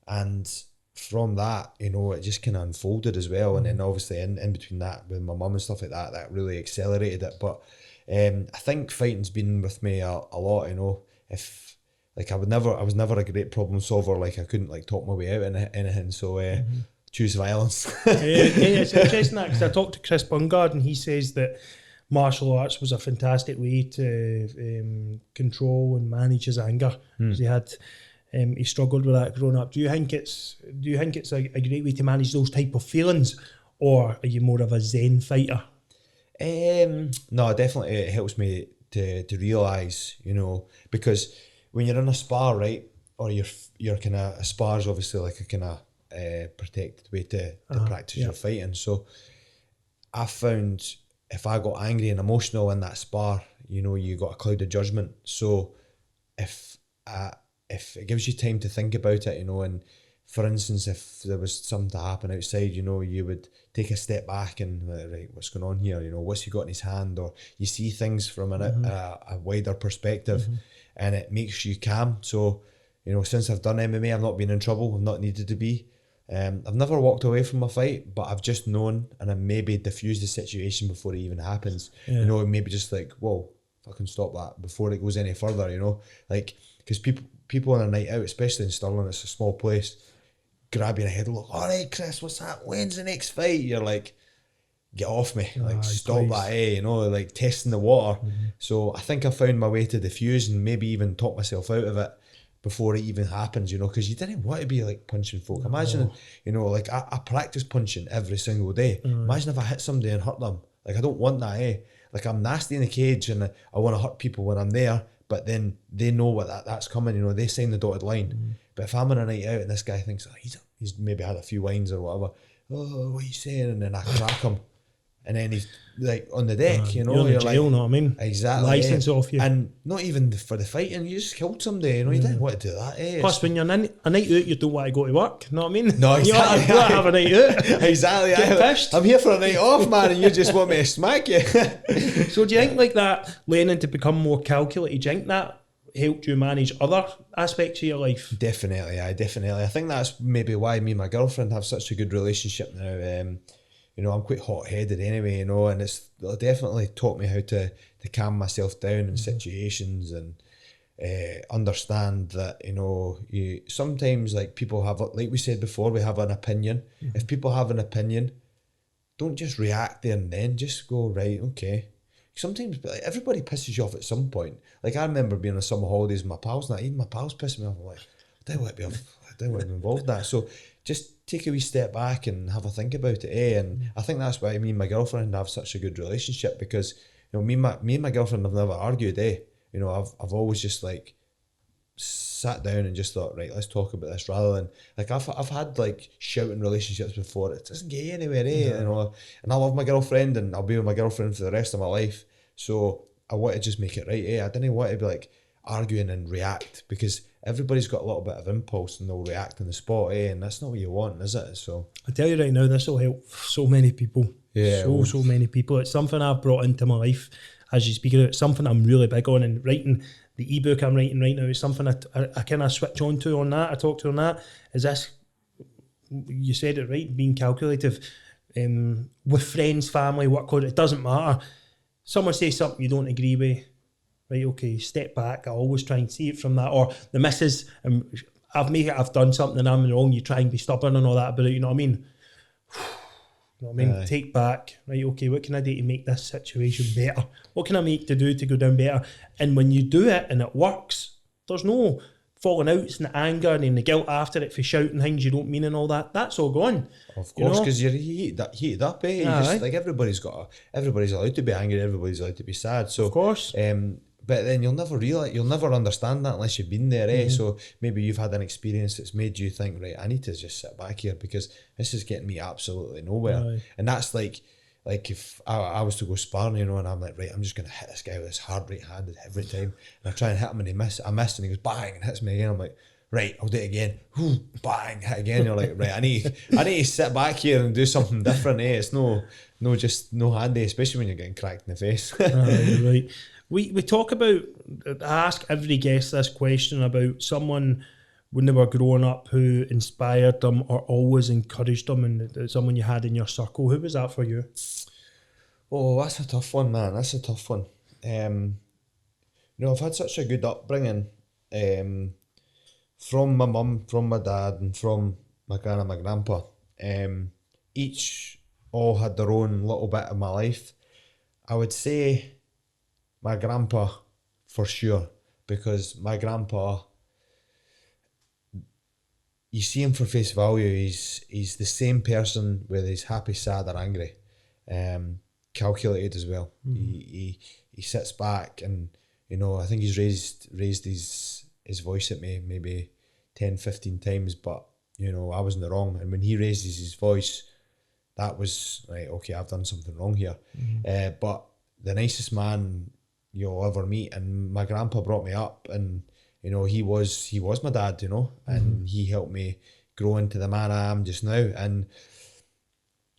and from that, you know, it just kind of unfolded as well. And then obviously in between that, with my mum and stuff like that, that really accelerated it. But I think fighting's been with me a lot, you know. If like I was never a great problem solver. Like I couldn't like talk my way out in anything. So choose violence. It's interesting that, because I talked to Chris Duncan and he says that martial arts was a fantastic way to control and manage his anger, because he struggled with that growing up. Do you think it's a great way to manage those type of feelings, or are you more of a Zen fighter? No, definitely it helps me to realise, you know, because when you're in a spar, right, or you're kind of, a spar is obviously like a kind of protected way to practice your fighting. So I found if I got angry and emotional in that spar, you know, you got a cloud of judgment. So if it gives you time to think about it, you know, and for instance, if there was something to happen outside, you know, you would take a step back and right, what's going on here? You know, what's he got in his hand? Or you see things from a wider perspective, and it makes you calm. So, you know, since I've done MMA, I've not been in trouble. I've not needed to be. I've never walked away from a fight, but I've just known, and I maybe diffused the situation before it even happens. You know, maybe just like, whoa, fucking stop that before it goes any further. You know, like, because people on a night out, especially in Stirling, it's a small place, grab your head, look, all right, Chris, what's that? When's the next fight? You're like, get off me, like stop that, you know, like testing the water. So I think I found my way to diffuse and maybe even talk myself out of it before it even happens, you know, because you didn't want to be like punching folk. Imagine, you know, like I practice punching every single day. Imagine if I hit somebody and hurt them. Like I don't want that, Like I'm nasty in the cage and I want to hurt people when I'm there, but then they know what that's coming, you know, they sign the dotted line. But if I'm on a night out and this guy thinks, oh, he's maybe had a few wines or whatever, oh, what are you saying? And then I crack him. And then he's like on the deck, you know. You're in jail, like, know what I mean? Exactly. License off you. And not even for the fighting, you just killed somebody, you know, you didn't want to do that, Plus, when you're on a night out, you don't want to go to work, you know what I mean? No, exactly. You want to have a night out. Exactly. Get pissed. I'm here for a night off, man, and you just want me to smack you. So do you think like that, learning to become more calculated, do you think that helped you manage other aspects of your life? Definitely. I think that's maybe why me and my girlfriend have such a good relationship now. You know, I'm quite hot-headed anyway, you know, and it's definitely taught me how to calm myself down in situations and understand that, you know, you sometimes, like, people have, like we said before, we have an opinion. If people have an opinion, don't just react there and then, just go, right, okay. Sometimes, like, everybody pisses you off at some point. Like, I remember being on summer holidays with my pals, and even my pals pissing me off. I'm like, I don't want to be involved in that. So just take a wee step back and have a think about it, And I think that's why me and my girlfriend have such a good relationship, because, you know, me and my girlfriend have never argued, You know, I've always just like sat down and just thought, right, let's talk about this, rather than like I've had like shouting relationships before. It doesn't get you anywhere, You know, and I love my girlfriend and I'll be with my girlfriend for the rest of my life. So I want to just make it right, I didn't want to be like arguing and react, because everybody's got a little bit of impulse and they'll react on the spot, and that's not what you want, is it? So I tell you right now, this will help so many people. So many people. It's something I've brought into my life as you speak of it. It's something I'm really big on, and writing the ebook I'm writing right now is something I kind of switch on to on that. I talk to on that. Is this, you said it right, being calculative with friends, family, work, it doesn't matter. Someone says something you don't agree with, right, okay, step back. I always try and see it from that. Or the missus, I've done something and I'm wrong, you try and be stubborn and all that, but you know what I mean? You know what I mean? Take back, right, okay, what can I do to make this situation better? What can I make to do to go down better? And when you do it and it works, there's no falling outs and the anger and the guilt after it for shouting things you don't mean and all that. That's all gone. Of course, because you're heated up, You just, like, everybody's allowed to be angry, everybody's allowed to be sad. So of course. But then you'll never understand that unless you've been there, So maybe you've had an experience that's made you think, right, I need to just sit back here because this is getting me absolutely nowhere. And that's like if I was to go sparring, you know, and I'm like, right, I'm just going to hit this guy with this hard right handed every time. And I try and hit him and I missed and he goes bang and hits me again. I'm like, right, I'll do it again. Whoo, bang, hit again. You're like, right, I need to sit back here and do something different. It's just no handy, especially when you're getting cracked in the face. You're right. We talk about, I ask every guest this question about someone when they were growing up who inspired them or always encouraged them, and someone you had in your circle. Who was that for you? Oh, that's a tough one, man. That's a tough one. I've had such a good upbringing from my mum, from my dad, and from my gran and my grandpa. Each all had their own little bit of my life. I would say my grandpa for sure, because my grandpa, you see him for face value, he's the same person whether he's happy, sad or angry. Calculated as well. He sits back and, I think he's raised his voice at me maybe 10, 15 times, but, I was in the wrong. And when he raises his voice, that was, right, okay, I've done something wrong here. But the nicest man you'll ever meet, and my grandpa brought me up, and, he was my dad, and he helped me grow into the man I am just now. And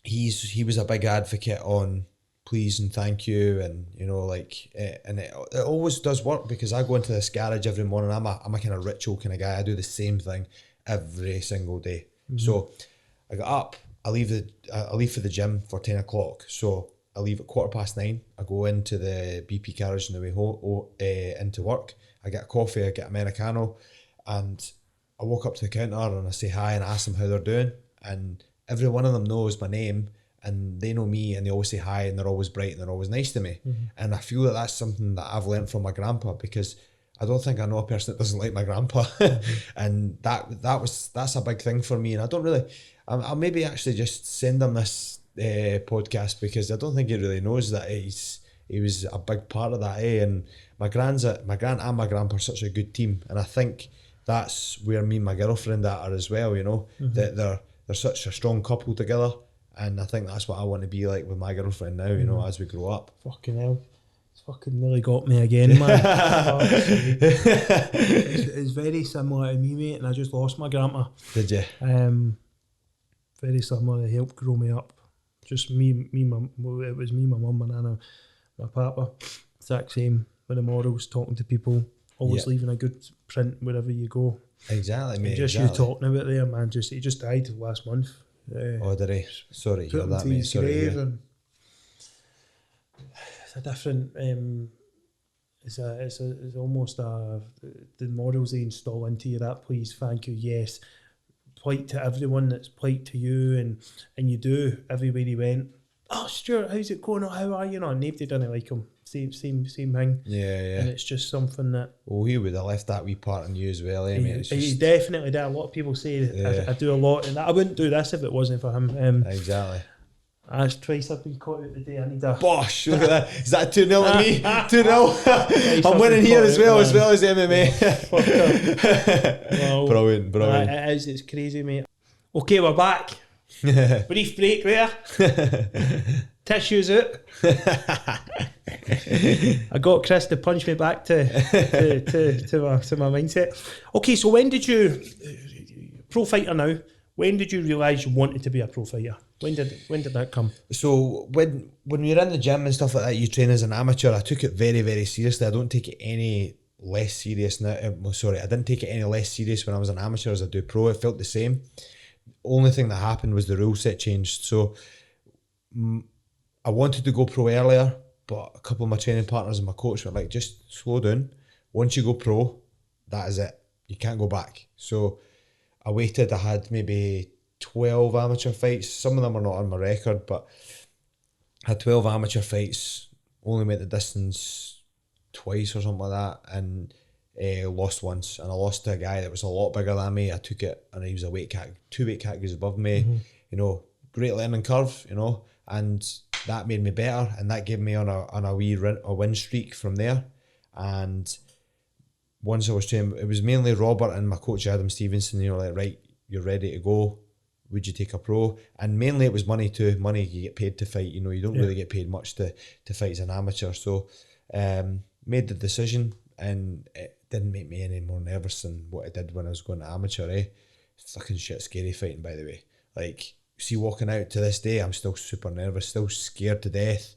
he was a big advocate on please and thank you, and and it always does work, because I go into this garage every morning. I'm a kind of ritual kind of guy. I do the same thing every single day. So I get up, I leave for the gym for 10 o'clock. So I leave at 9:15. I go into the BP garage on the way home into work. I get a coffee, I get Americano, and I walk up to the counter and I say hi and ask them how they're doing. And every one of them knows my name, and they know me, and they always say hi, and they're always bright and they're always nice to me. And I feel that that's something that I've learned from my grandpa, because I don't think I know a person that doesn't like my grandpa. And that's a big thing for me. And I don't really, I'll maybe actually just send him this podcast, because I don't think he really knows that he was a big part of that. And my gran and my grandpa are such a good team, and I think that's where me and my girlfriend are as well. That they're such a strong couple together, and I think that's what I want to be like with my girlfriend now. As we grow up. Fucking hell, it's fucking nearly got me again, man. It's very similar to me, mate, and I just lost my grandma. Did you? Very similar. He helped grow me up. Just it was me, my mum, my nana, my papa. Exact same with the morals, talking to people, always leaving a good print wherever you go. Exactly, mate. And just you talking about there, man. He just died last month. Oh, did he? Sorry to hear that, mate. Sorry to hear. It's a different. It's almost the morals they install into you. That please, thank you, yes. Polite to everyone that's polite to you, and you do everywhere he went. Oh, Stuart, how's it going? How are you? Nobody didn't like him. Same thing. Yeah. And it's just something that. Oh, he would have left that wee part in you as well, mate? He definitely did. A lot of people say I do a lot, and I wouldn't do this if it wasn't for him. Exactly. That's twice I've been caught out today. I need a. Bosh! Look at that. Is that 2-0 to me? 2-0. I'm winning here as well as MMA. Well, brilliant. It is. It's crazy, mate. Okay, we're back. Brief break there. Tissues out. I got Chris to punch me back to my mindset. Okay, so when did you pro fighter now? When did you realise you wanted to be a pro fighter? When did that come? So when you're in the gym and stuff like that, you train as an amateur. I took it very, very seriously. I don't take it any less serious now. I didn't take it any less serious when I was an amateur as I do pro. It felt the same. Only thing that happened was the rule set changed. So I wanted to go pro earlier, but a couple of my training partners and my coach were like, just slow down. Once you go pro, that is it. You can't go back. So I waited. I had maybe 12 amateur fights. Some of them are not on my record, but I had 12 amateur fights, only made the distance twice or something like that, and lost once. And I lost to a guy that was a lot bigger than me. I took it, and he was two weight categories above me. Great learning curve, and that made me better, and that gave me on a win streak from there. And once I was training, it was mainly Robert and my coach Adam Stevenson. Like, right, you're ready to go. Would you take a pro? And mainly it was money too. Money, you get paid to fight. You don't really get paid much to fight as an amateur. So made the decision, and it didn't make me any more nervous than what it did when I was going to amateur. It's fucking shit scary fighting, by the way. Like, see, walking out to this day, I'm still super nervous, still scared to death.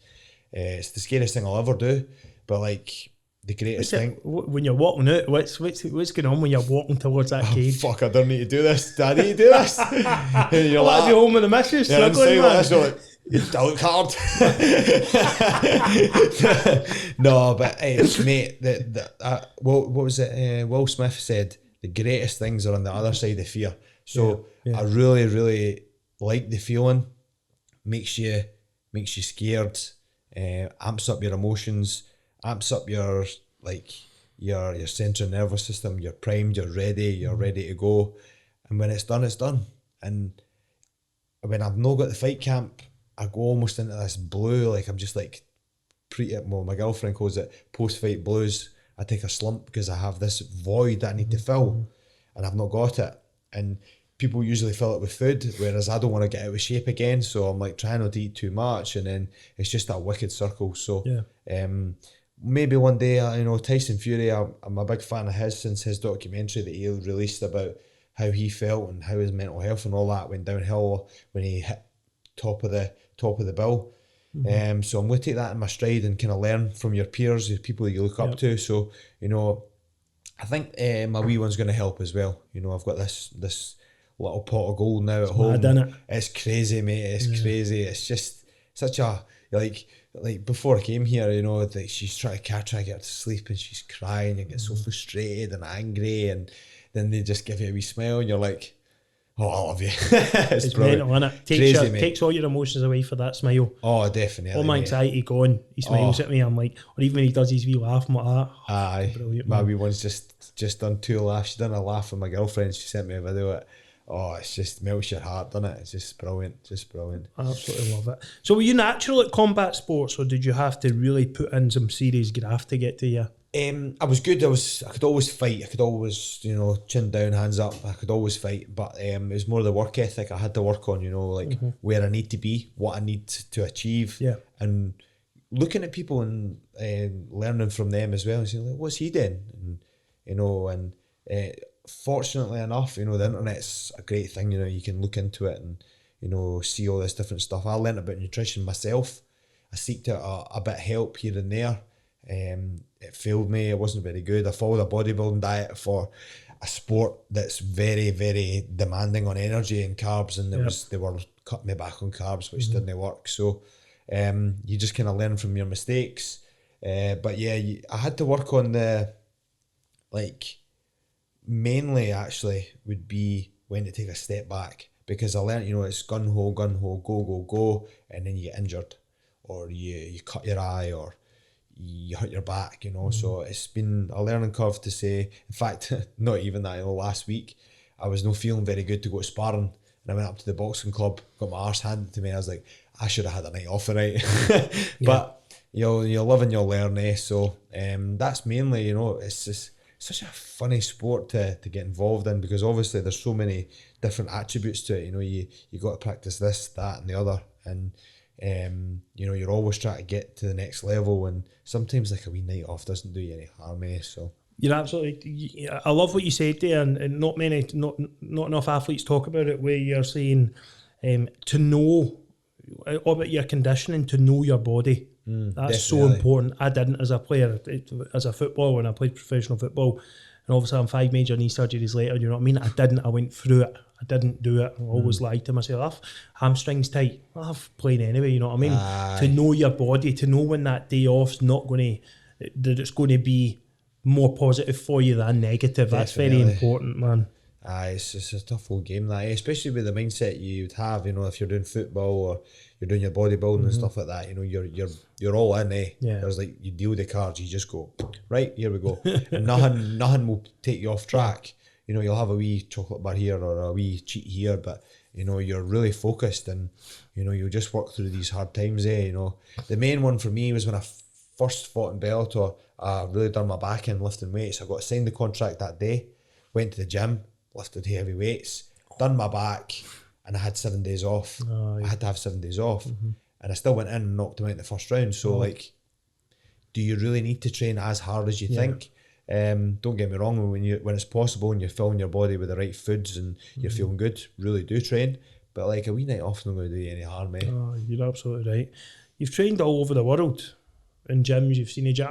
It's the scariest thing I'll ever do, but like, the greatest thing when you're walking out, what's going on when you're walking towards that cage? Fuck, I don't need to do this. Do I need to do this? And you're I'll be home with the missus struggling, man. Like, I look hard. No, but mate, what was it? Will Smith said the greatest things are on the other side of fear. So I really, really like the feeling. Makes you scared. Amps up your emotions. Amps up your central nervous system. You're primed. You're ready to go. And when it's done, it's done. And when I've not got the fight camp, I go almost into this blue, like I'm just like my girlfriend calls it post-fight blues. I take a slump because I have this void that I need to fill, and I've not got it. And people usually fill it with food, whereas I don't want to get out of shape again, so I'm like trying not to eat too much, and then it's just that wicked circle. So maybe one day, Tyson Fury, I'm a big fan of his since his documentary that he released about how he felt and how his mental health and all that went downhill when he hit top of the bill. So I'm going to take that in my stride and kind of learn from your peers, the people that you look up to. So, I think my wee one's going to help as well. I've got this little pot of gold now at home. Mad, it's crazy, mate. It's crazy. It's just such a, like before I came here, like she's trying to get her to sleep and she's crying and gets so frustrated and angry, and then they just give you a wee smile and you're like, oh, I love you. it's mental, innit? Takes all your emotions away for that smile. Oh, definitely. All my anxiety gone. He smiles at me. I'm like, or even when he does his wee laugh, I'm like, aye. Brilliant, my wee one's just done 2 laughs. She done a laugh with my girlfriend. She sent me a video of it. Oh, it's just melts your heart, doesn't it? It's just brilliant. I absolutely love it. So were you natural at combat sports, or did you have to really put in some serious graft to get to you? I was good. I could always fight. I could always, chin down, hands up. I could always fight. But it was more the work ethic I had to work on, where I need to be, what I need to achieve. Yeah. And looking at people and learning from them as well and saying, like, what's he doing? And, fortunately enough, the internet's a great thing. You can look into it and, see all this different stuff. I learned about nutrition myself. I seeked out a bit of help here and there. It failed me. It wasn't very good. I followed a bodybuilding diet for a sport that's very, very demanding on energy and carbs, and they were cutting me back on carbs, which didn't work. So you just kind of learn from your mistakes. But yeah, I had to work on the, mainly actually would be when to take a step back, because I learned, it's gun-ho, go, and then you get injured, or you cut your eye, or you hurt your back, so it's been a learning curve to say. In fact, not even that, last week I was not feeling very good to go to sparring, and I went up to the boxing club, got my arse handed to me, I was like, I should have had a night off tonight. But you'll live and you'll learn, so that's mainly, it's just such a funny sport to get involved in, because obviously there's so many different attributes to it. You got to practice this, that and the other, and you're always trying to get to the next level, and sometimes like a wee night off doesn't do you any harm, so. You're absolutely, I love what you said there, and not enough athletes talk about it, where you're saying to know all about your conditioning, to know your body. That's so important. I didn't as a player, as a footballer, when I played professional football, and obviously I'm 5 major knee surgeries later, you know what I mean? I went through it. I didn't do it. I always lied to myself. Hamstrings tight. I've played anyway, you know what I mean? To know your body, to know when that day off's not going to, that it's going to be more positive for you than negative. That's very important, man. It's a tough old game, that, especially with the mindset you'd have, if you're doing football or you're doing your bodybuilding and stuff like that, you're all in, Yeah. There's you deal the cards, you just go, right, here we go. And nothing will take you off track. You'll have a wee chocolate bar here or a wee cheat here, but you're really focused, and you'll just work through these hard times. The main one for me was when I first fought in Bellator. I really done my back in lifting weights. I got signed the contract that day, went to the gym, lifted heavy weights, done my back, and I had 7 days off. I had to have 7 days off, and I still went in and knocked him out in the first round. So do you really need to train as hard as you think? Don't get me wrong, when it's possible and you're filling your body with the right foods and you're feeling good, really do train. But like a wee night off not going to do you any harm, eh? Oh, you're absolutely right. You've trained all over the world in gyms. You've seen a gym.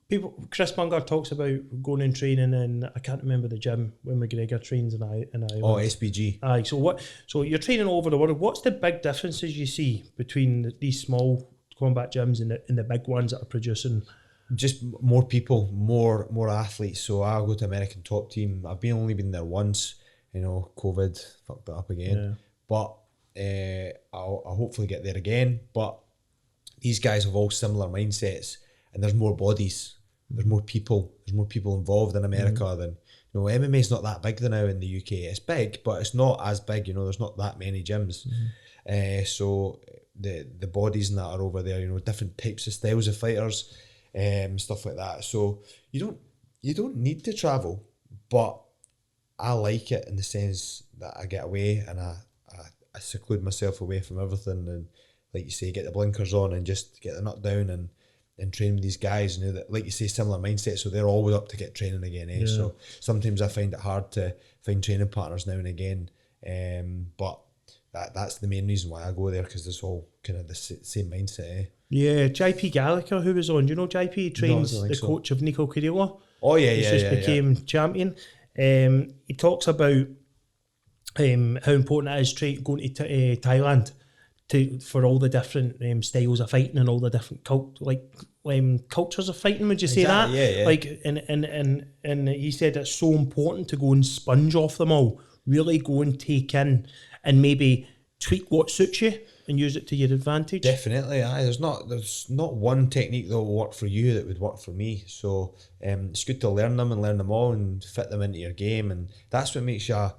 People, Chris Munger talks about going and training in, I can't remember the gym when McGregor trains in Ireland. Oh, SBG. Aye, so you're training all over the world. What's the big differences you see between these small combat gyms and the big ones that are producing? Just more people, more athletes. So I'll go to American Top Team. I've only been there once. COVID fucked it up again. Yeah. But I'll hopefully get there again. But these guys have all similar mindsets, and there's more bodies. There's more people. There's more people involved in America than MMA is not that big now in the UK. It's big, but it's not as big. There's not that many gyms. So the bodies and that are over there. Different types of styles of fighters, stuff like that. So you don't need to travel, but I like it in the sense that I get away and I seclude myself away from everything, and like you say, get the blinkers on and just get the nut down and train with these guys, that, like you say, similar mindset, so they're always up to get training again, eh? Yeah. So sometimes I find it hard to find training partners now and again, but that's the main reason why I go there, because it's all kind of the same mindset, eh? Yeah, JP Gallagher, who was on, JP trains the coach of Nico Carrillo. Oh yeah, he just became champion. He talks about how important it is going to Thailand for all the different styles of fighting and all the different cultures of fighting. Would you say that? Yeah. Like, and he said it's so important to go and sponge off them all. Really go and take in and maybe tweak what suits you and use it to your advantage. Definitely, aye. There's not one technique that will work for you that would work for me. So it's good to learn them all and fit them into your game, and that's what makes you a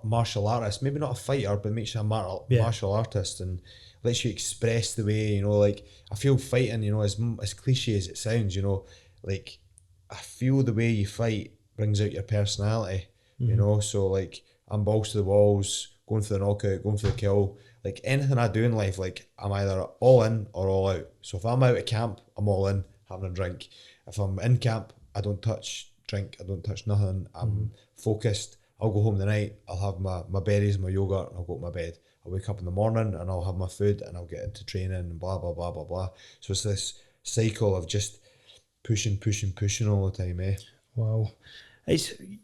martial artist. Maybe not a fighter, but makes you a martial artist and lets you express the way. Like I feel fighting. As cliche as it sounds, like I feel the way you fight brings out your personality. So like I'm balls to the walls, going for the knockout, going for the kill. Like anything I do in life, like I'm either all in or all out. So if I'm out at camp, I'm all in, having a drink. If I'm in camp, I don't touch drink, I don't touch nothing. I'm focused. I'll go home tonight, I'll have my berries, my yogurt, and I'll go to my bed. I'll wake up in the morning and I'll have my food and I'll get into training and blah, blah, blah, blah, blah. So it's this cycle of just pushing all the time, eh? Wow.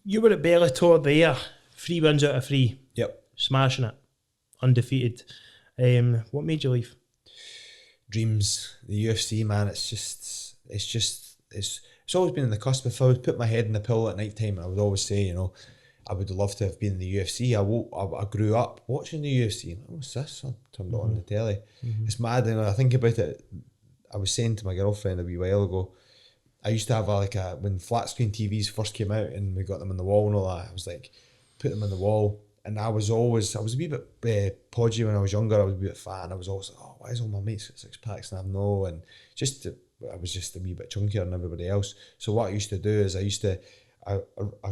You were at Bellator there, 3 wins out of 3. Yep. Smashing it. Undefeated. What made you leave? Dreams. The UFC, man, it's always been in the cusp. If I would put my head in the pillow at night time, I would always say, I would love to have been in the UFC. I grew up watching the UFC. What's this? I turned it on the telly. It's mad, and I think about it. I was saying to my girlfriend a wee while ago, I used to have when flat screen TVs first came out and we got them on the wall and all that, I was like, put them on the wall. And I was a wee bit podgy when I was younger. I was a wee bit fat, and I was always like, oh, why is all my mates got 6 packs and I've no? And I was just a wee bit chunkier than everybody else. So what I used to do is I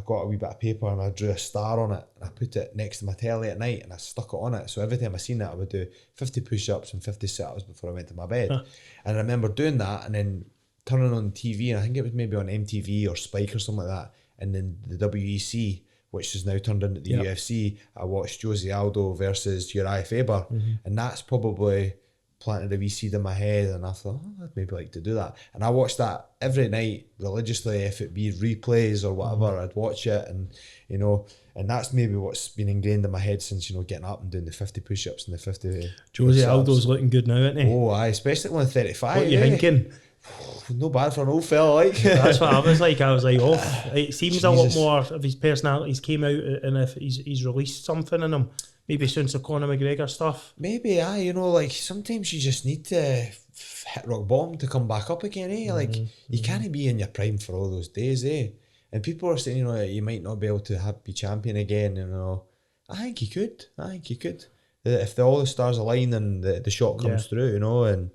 got a wee bit of paper and I drew a star on it and I put it next to my telly at night and I stuck it on it. So every time I seen it, I would do 50 push-ups and 50 sit-ups before I went to my bed. And I remember doing that and then turning on TV, and I think it was maybe on MTV or Spike or something like that, and then the WEC, which is now turned into the UFC, I watched Jose Aldo versus Uriah Faber, and that's probably planted a wee seed in my head, and I thought, I'd maybe like to do that. And I watched that every night religiously. If it be replays or whatever, I'd watch it, and and that's maybe what's been ingrained in my head since getting up and doing the 50 push-ups and the 50 Jose Aldo's looking good now, isn't he? Oh aye, especially when 35. What are you thinking? No bad for an old fella, like. That's what I was like. It seems a lot more of his personalities came out, and if he's released something in him, maybe since the Conor McGregor stuff. Maybe, like sometimes you just need to hit rock bottom to come back up again, eh? Like you can't be in your prime for all those days, eh? And people are saying, you might not be able to be champion again, I think you could. If all the stars align and the shot comes through, and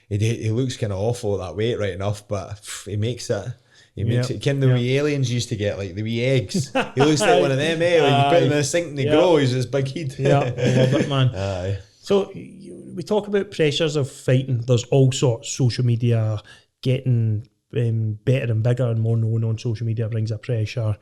he looks kind of awful at that weight right enough, but he makes it. He makes it. Can the wee aliens used to get, like the wee eggs? He looks like one of them, eh? When you put them in a sink and they grow, he's this big head. Yeah, I love it, man. Aye. So we talk about pressures of fighting. There's all sorts, social media, getting better and bigger and more known on social media brings a pressure.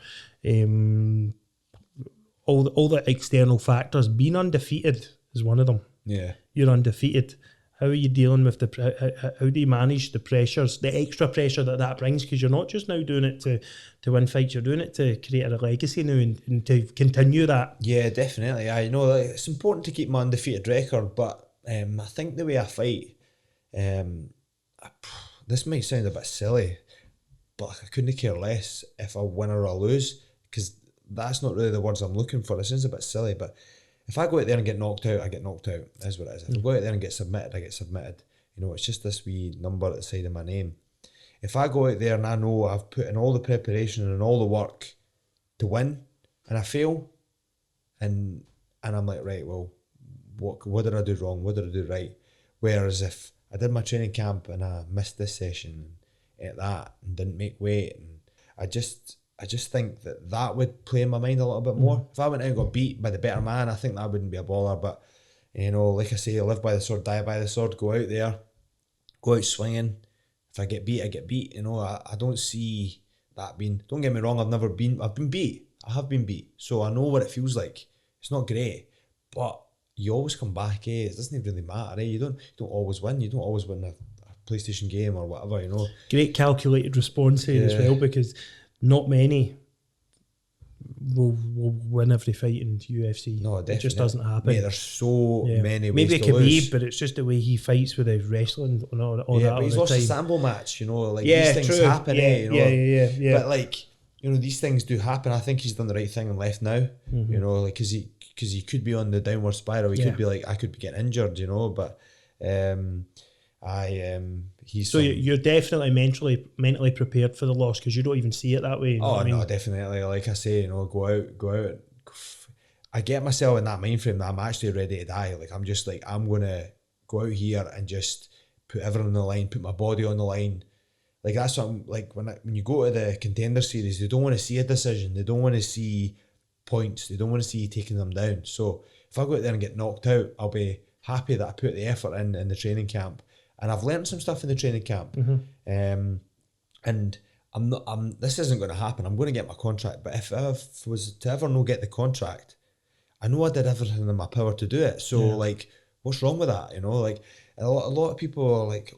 All the external factors. Being undefeated is one of them. Yeah. You're undefeated. How are you dealing with how do you manage the pressures, the extra pressure that brings? Because you're not just now doing it to win fights, you're doing it to create a legacy now and to continue that. Yeah, definitely. I know like, it's important to keep my undefeated record, but I think the way I fight, this might sound a bit silly, but I couldn't care less if I win or I lose, because that's not really the words I'm looking for. It sounds a bit silly, but if I go out there and get knocked out, I get knocked out. That's what it is. If I go out there and get submitted, I get submitted. You know, it's just this wee number at the side of my name. If I go out there and I know I've put in all the preparation and all the work to win, and I fail, and I'm like, right, well, what did I do wrong? What did I do right? Whereas if I did my training camp and I missed this session and ate that and didn't make weight, and I just think that would play in my mind a little bit more. If I went out and got beat by the better man, I think that wouldn't be a baller. But, you know, like I say, live by the sword, die by the sword. Go out there, go out swinging. If I get beat, I get beat. You know, I don't see that being... Don't get me wrong, I've been beat. I have been beat. So I know what it feels like. It's not great. But you always come back, eh? It doesn't really matter, eh? You don't always win. You don't always win a PlayStation game or whatever, you know. Great calculated response here as well, because... Not many will win every fight in UFC. No, definitely. It just doesn't happen. Mate, there's so many ways maybe to lose. Maybe Khabib, but it's just the way he fights with his wrestling and all that. But he's lost a sample match, you know. Like these things true. happen, you know. Yeah. But like, you know, these things do happen. I think he's done the right thing and left now. You know, like because he could be on the downward spiral. He could be like, I could be getting injured, you know. But he's... So you're definitely mentally prepared for the loss, because you don't even see it that way. No, definitely. Like I say, you know, go out. I get myself in that mind frame that I'm actually ready to die. Like I'm just like, I'm gonna go out here and just put everything on the line, put my body on the line. Like that's what I'm like when you go to the contender series, they don't want to see a decision. They don't want to see points. They don't want to see you taking them down. So if I go out there and get knocked out, I'll be happy that I put the effort in the training camp. And I've learned some stuff in the training camp. And this isn't going to happen. I'm going to get my contract. But if I was to ever not get the contract, I know I did everything in my power to do it. So like, what's wrong with that? You know, like a lot of people are like,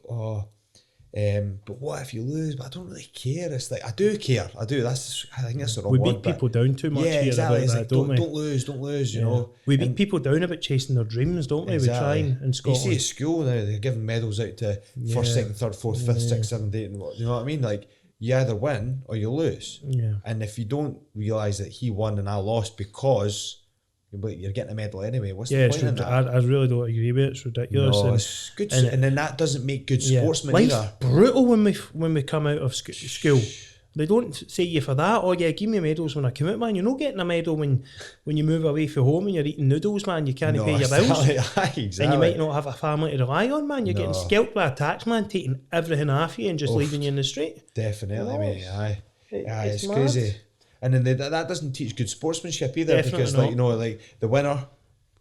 but what if you lose? But I don't really care. It's like, I do care. I do. I think that's the wrong word. We beat people down too much. Yeah, exactly. It's like, don't we? Don't lose, you know. We beat people down about chasing their dreams, don't we? Exactly. We try in Scotland. You see at school now, they're giving medals out to first, second, third, fourth, fifth, sixth, seventh, eighth, and you know what I mean? Like, you either win or you lose. Yeah. And if you don't realise that he won and I lost because you're getting a medal anyway, what's the point in that? I really don't agree with it. It's ridiculous. No, it's good. And then that doesn't make good sportsmen Life's either. brutal when we come out of school. They don't say you for that. Oh yeah, give me medals when I come out, man. You're not getting a medal when you move away from home and you're eating noodles, man. You can't pay your bills. Exactly. And you might not have a family to rely on, man. You're getting scalped by a tax man, taking everything off you and just leaving you in the street. Definitely, mate. Aye. It's mad. crazy. And then that doesn't teach good sportsmanship either. Definitely because not. like, you know, like the winner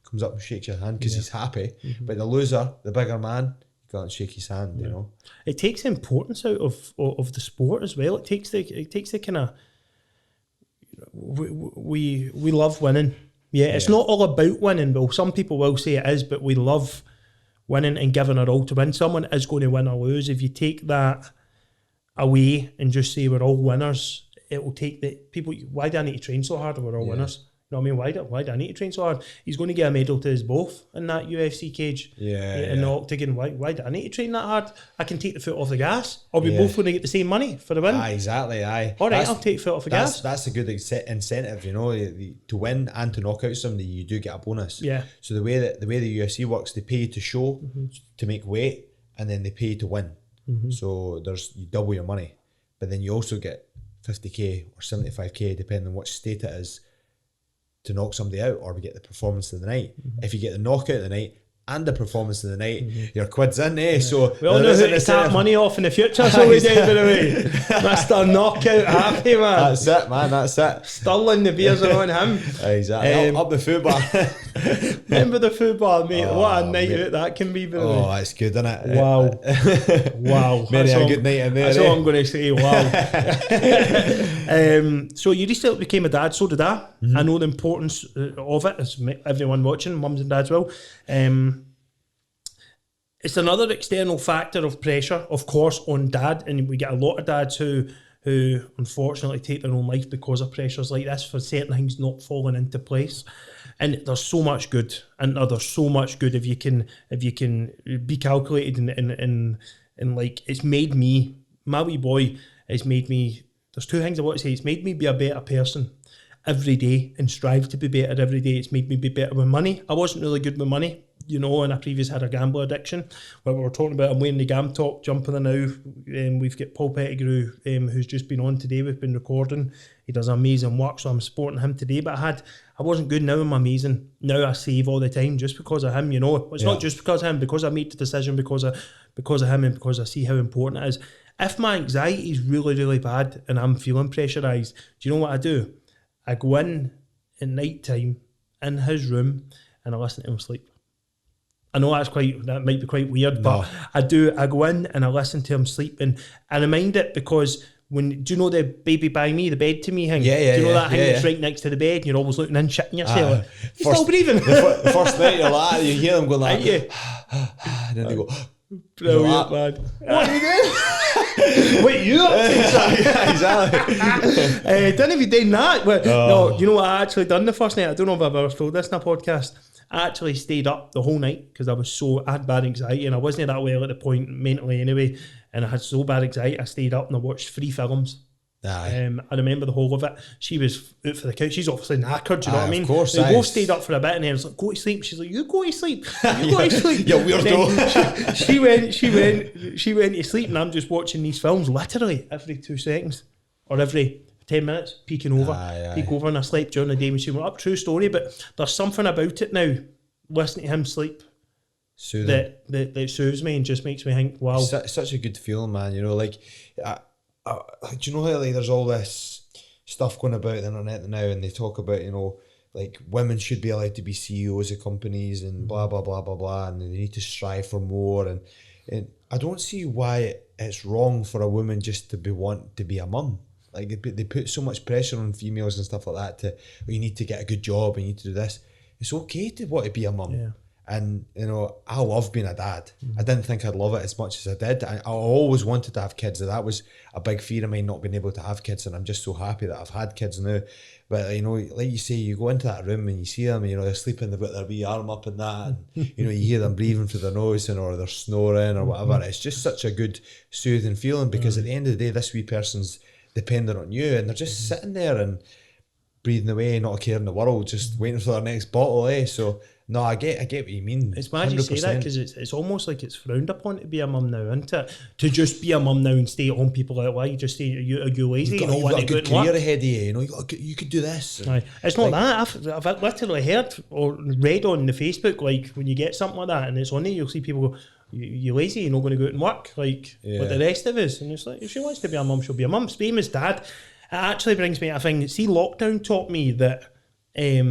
comes up and shakes your hand because he's happy, but the loser, the bigger man, you can't shake his hand. You know, it takes the importance out of the sport as well. It takes the kind of we love winning. It's not all about winning. Well, some people will say it is, but we love winning and giving our all to win. Someone is going to win or lose. If you take that away and just say we're all winners, it will take the people. Why do I need to train so hard if we're all winners? You know what I mean? Why do I need to train so hard? He's going to get a medal to us both in that UFC cage. In the octagon. Why do I need to train that hard? I can take the foot off the gas. Or we both going to get the same money for the win. Exactly. All right, I'll take the foot off the gas. That's a good incentive, you know, to win and to knock out somebody. You do get a bonus. Yeah. So the way the UFC works, they pay you to show, to make weight, and then they pay you to win. So you double your money, but then you also get 50k or 75k depending on which state it is, to knock somebody out, or we get the performance of the night. If you get the knockout of the night, and the performance of the night, your quid's in, eh? So we all know who to tap money off in the future, so we do, by the way. Mr. Knockout Happy, man. That's it, man, that's it. Sterling, the beers are on him. Exactly. Up the food bar. Remember the food bar, mate? What a night out that can be, by the way. Oh, it's good, isn't it? Wow. Wow. Many a good night in there. That's all I'm going to say, wow. So you recently became a dad, so did I. I know the importance of it, as everyone watching, mums and dads will. It's another external factor of pressure, of course, on dad, and we get a lot of dads who unfortunately take their own life because of pressures like this, for certain things not falling into place. And there's so much good, and there's so much good if you can be calculated and like, it's made me, my wee boy has made me. There's two things I want to say. It's made me be a better person every day and strive to be better every day. It's made me be better with money. I wasn't really good with money, you know, and I previously had a gambling addiction. What we were talking about, I'm wearing the Gam Talk, jumping in now. We've got Paul Pettigrew, who's just been on today. We've been recording. He does amazing work, so I'm supporting him today. But I wasn't good. Now I'm amazing. Now I save all the time just because of him, you know. It's not just because of him, because I made the decision because of him, and because I see how important it is. If my anxiety is really, really bad and I'm feeling pressurised, do you know what I do? I go in at night time in his room and I listen to him sleep. I know that might be quite weird, but I go in and I listen to him sleep, and I mind it because do you know the baby by me, the bed to me thing? Yeah, do you know that thing that's right next to the bed and you're always looking in, shitting yourself? He's still breathing. The first night you're like, you hear them going like, and then they go, brilliant, man. What are you doing? Wait, you up to Yeah, exactly. don't have you done that? Well, no, you know what I actually done the first night? I don't know if I've ever told this in a podcast. I actually stayed up the whole night because I had bad anxiety, and I wasn't that well at the point mentally anyway, and I had so bad anxiety I stayed up and I watched 3 films. I remember the whole of it. She was out for the couch. She's obviously knackered, do you know what I mean? Of course, we both stayed up for a bit, and then I was like, go to sleep. She's like, you go to sleep. You go to sleep. You weirdo. She went to sleep, and I'm just watching these films literally every 2 seconds or every 10 minutes, peeking over, peek over, and I slept during the day when she went up. True story, but there's something about it now, listening to him sleep, that soothes me and just makes me think, wow. It's such a good feeling, man, you know, like, do you know how like there's all this stuff going about the internet now, and they talk about, you know, like women should be allowed to be CEOs of companies and blah blah blah blah blah, and they need to strive for more, and I don't see why it's wrong for a woman just to want to be a mum. Like they put so much pressure on females and stuff like that you need to get a good job, and you need to do this. It's okay to want to be a mum. Yeah. And, you know, I love being a dad. I didn't think I'd love it as much as I did. I always wanted to have kids. That was a big fear of mine, not being able to have kids. And I'm just so happy that I've had kids now. But, you know, like you say, you go into that room and you see them, you know, they're sleeping, they've got their wee arm up and that. And, you know, you hear them breathing through their nose, or they're snoring or whatever. It's just such a good, soothing feeling, because at the end of the day, this wee person's dependent on you, and they're just sitting there and breathing away, not a care in the world, just waiting for their next bottle, eh? So, no, I get what you mean. It's mad you say that, because it's almost like it's frowned upon to be a mum now, isn't it? To just be a mum now and stay at home, people are like, why? You just say, are you lazy? You've got a good career ahead of you, you know, you could do this. It's not that. I've literally heard or read on the Facebook, like, when you get something like that and it's on there, you'll see people go, you're lazy, you're not going to go out and work like the rest of us. And it's like, if she wants to be a mum, she'll be a mum. Same as dad. It actually brings me to a thing. See, lockdown taught me that I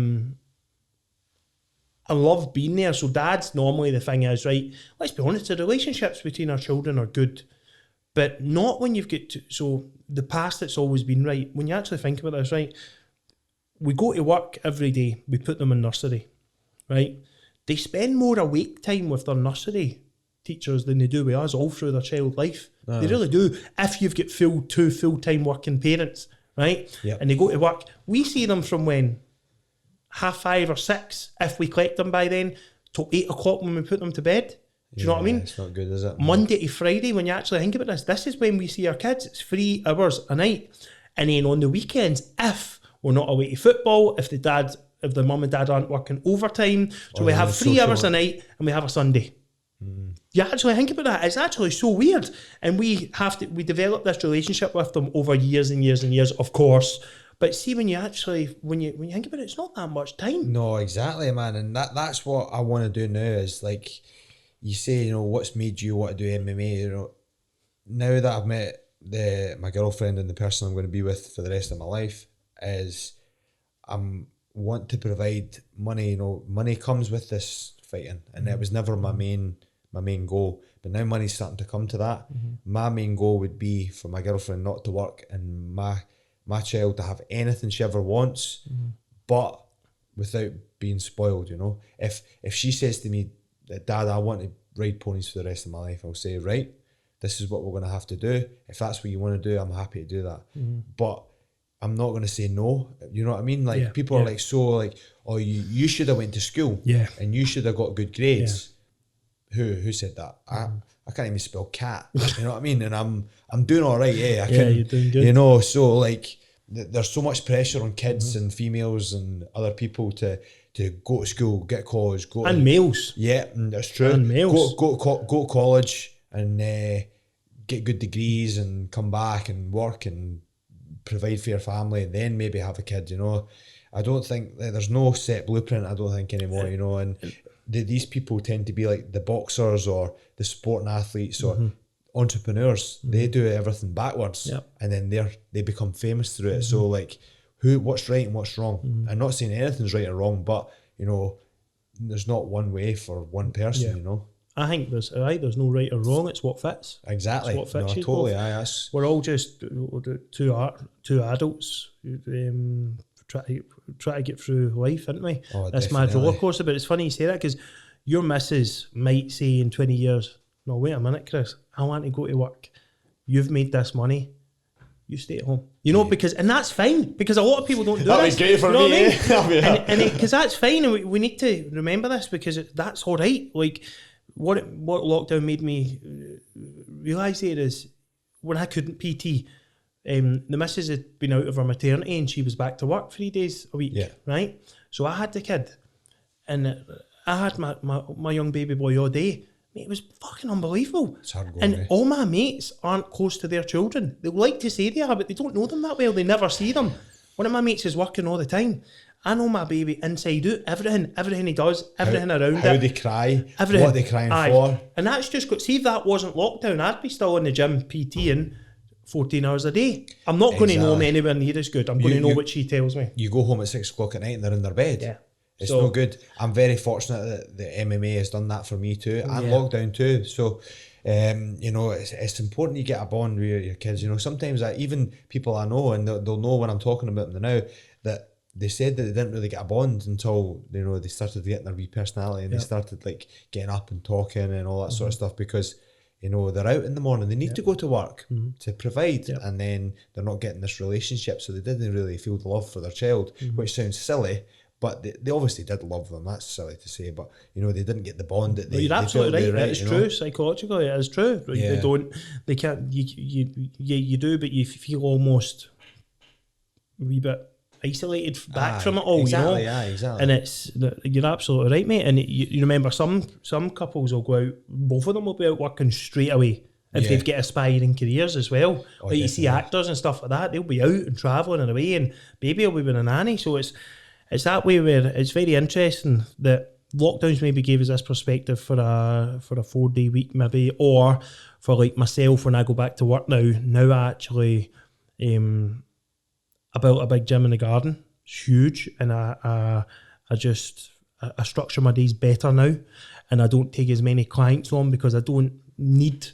love being there. So dads, normally the thing is, right, let's be honest, the relationships between our children are good, but not when you've got to, so the past, it's always been right. When you actually think about this, right, we go to work every day, we put them in nursery, right? They spend more awake time with their nursery teachers than they do with us all through their child life. They really do. If you've got two full-time working parents, right? Yep. And they go to work, we see them from when? 5:30 or 6, if we collect them by then, till 8 o'clock when we put them to bed. Do you know what I mean? It's not good, is it? Monday to Friday, when you actually think about this is when we see our kids. It's 3 hours a night. And then on the weekends, if we're not away to football, if the mum and dad aren't working overtime, so we have 3 hours a night and we have a Sunday. You actually think about that, it's actually so weird. And we develop this relationship with them over years and years and years, of course. But see, when you think about it, it's not that much time. No, exactly, man. And that's what I want to do now is like, you say, you know, what's made you want to do MMA? You know, now that I've met my girlfriend and the person I'm going to be with for the rest of my life, is I'm want to provide money. You know, money comes with this fighting, and it was never my main goal. But now money's starting to come to that. My main goal would be for my girlfriend not to work and my child to have anything she ever wants, but without being spoiled. You know, if she says to me, Dad, I want to ride ponies for the rest of my life, I'll say, right, this is what we're going to have to do. If that's what you want to do, I'm happy to do that. But I'm not going to say no. You know what I mean? Like, people are like, so like, oh, you should have went to school, and you should have got good grades. Who said that? I can't even spell cat. You know what I mean? And I'm doing all right. Yeah, you're doing good. You know, so like, there's so much pressure on kids and females and other people to go to school, get college, males. Yeah, that's true. And males. Go to college and get good degrees and come back and work and provide for your family, and then maybe have a kid. You know, I don't think there's no set blueprint. I don't think anymore. You know, and these people tend to be like the boxers or the sporting athletes or entrepreneurs. They do everything backwards, and then they become famous through it. So like, what's right and what's wrong? I'm not saying anything's right or wrong, but you know, there's not one way for one person. You know, I think there's no right or wrong. It's what fits. Exactly. It's what fits you. Totally. We're all just two adults try to get through life, aren't we? That's my roller coaster. But it's funny you say that, because your missus might say in 20 years, no, wait a minute, Chris, I want to go to work. You've made this money. You stay at home. You know, and that's fine, because a lot of people don't do that. That was great for me. Because that's fine, and we need to remember this, because that's all right. Like, what lockdown made me realise there is, when I couldn't PT, the missus had been out of her maternity and she was back to work 3 days a week, right? So I had the kid, and I had my young baby boy all day. Mate, it was fucking unbelievable. It's hard going, and all my mates aren't close to their children. They like to say they are, but they don't know them that well. They never see them. One of my mates is working all the time. I know my baby inside out, everything he does, everything around it. How they cry, everything. What they're crying for. And that's just got, see if that wasn't lockdown, I'd be still in the gym PTing 14 hours a day. I'm not going to know them anywhere near as good. I'm going to know what she tells me. You go home at 6 o'clock at night and they're in their bed. Yeah. It's no good. I'm very fortunate that the MMA has done that for me too, and lockdown too. So, you know, it's important you get a bond with your kids. You know, sometimes even people I know, and they'll know when I'm talking about them now, that they said that they didn't really get a bond until, you know, they started getting their wee personality, and they started like getting up and talking and all that sort of stuff, because, you know, they're out in the morning, they need to go to work to provide, and then they're not getting this relationship, so they didn't really feel the love for their child, which sounds silly. But they obviously did love them. That's silly to say, but you know, they didn't get the bond that they. You're absolutely right. It's true. Know? Psychologically, it is true. They don't. They can't. You do, but you feel almost a wee bit isolated back from it all. Exactly. You know? Yeah, exactly. And you're absolutely right, mate. And you remember some couples will go out. Both of them will be out working straight away. If they've got aspiring careers as well. Like you see actors and stuff like that, they'll be out and travelling and away, and baby will be with a nanny. So it's that way where it's very interesting that lockdowns maybe gave us this perspective for a 4-day week maybe, or for like myself when I go back to work now I actually I built a big gym in the garden. It's huge, and I structure my days better now, and I don't take as many clients on because I don't need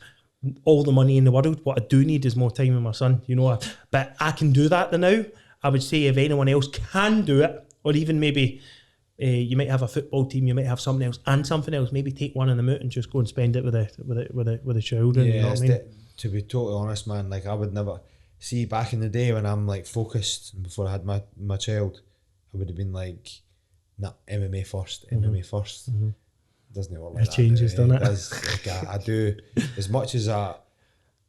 all the money in the world. What I do need is more time with my son, you know, but I can do that now. I would say if anyone else can do it, or even maybe you might have a football team, you might have something else and something else. Maybe take one of them out and just go and spend it with the children. Yeah, you know what I mean? To be totally honest, man, like I would never see back in the day when I'm like focused before I had my child, I would have been like, nah, MMA first. Mm-hmm. It doesn't work like that. It changes, doesn't it? It does. Like I do, as much as I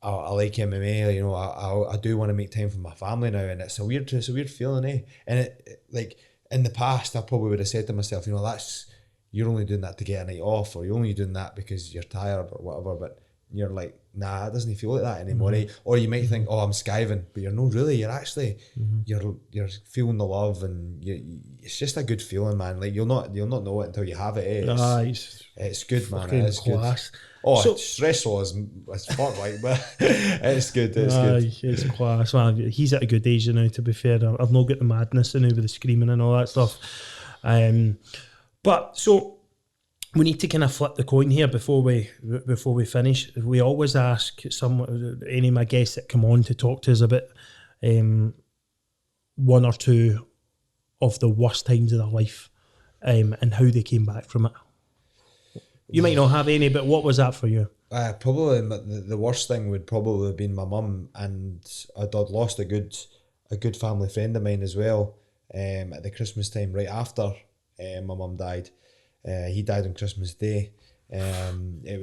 like MMA, you know, I do want to make time for my family now, and it's a weird feeling, eh? And it like in the past, I probably would have said to myself, you know, you're only doing that to get a night off, or you're only doing that because you're tired or whatever. But you're like, nah, it doesn't feel like that anymore. Or you might think, oh, I'm skiving, but you're not really. You're actually you're feeling the love, and it's just a good feeling, man. Like you'll not know it until you have it. It's good, man. It is class. Good. Oh, so, stressful as fuck, like, but it's good. It's good. It's class. Well, he's at a good age now. To be fair, I've not got the madness now with the screaming and all that stuff. But so. We need to kind of flip the coin here before we finish. We always ask any of my guests that come on to talk to us about one or two of the worst times of their life and how they came back from it. You might not have any, but what was that for you? Probably the worst thing would probably have been my mum, and I'd lost a good family friend of mine as well at the Christmas time right after my mum died. He died on Christmas Day. It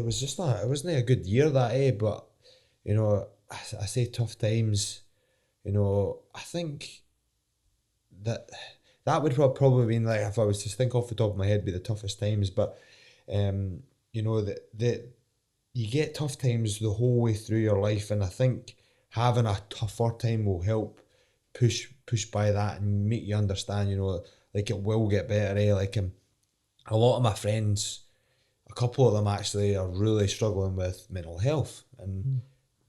wasn't a good year that but you know, I say tough times, you know, I think that would probably been like, if I was to think off the top of my head, be the toughest times. But you know, that you get tough times the whole way through your life, and I think having a tougher time will help push by that and make you understand, you know, like it will get better. Like a lot of my friends, a couple of them actually are really struggling with mental health, and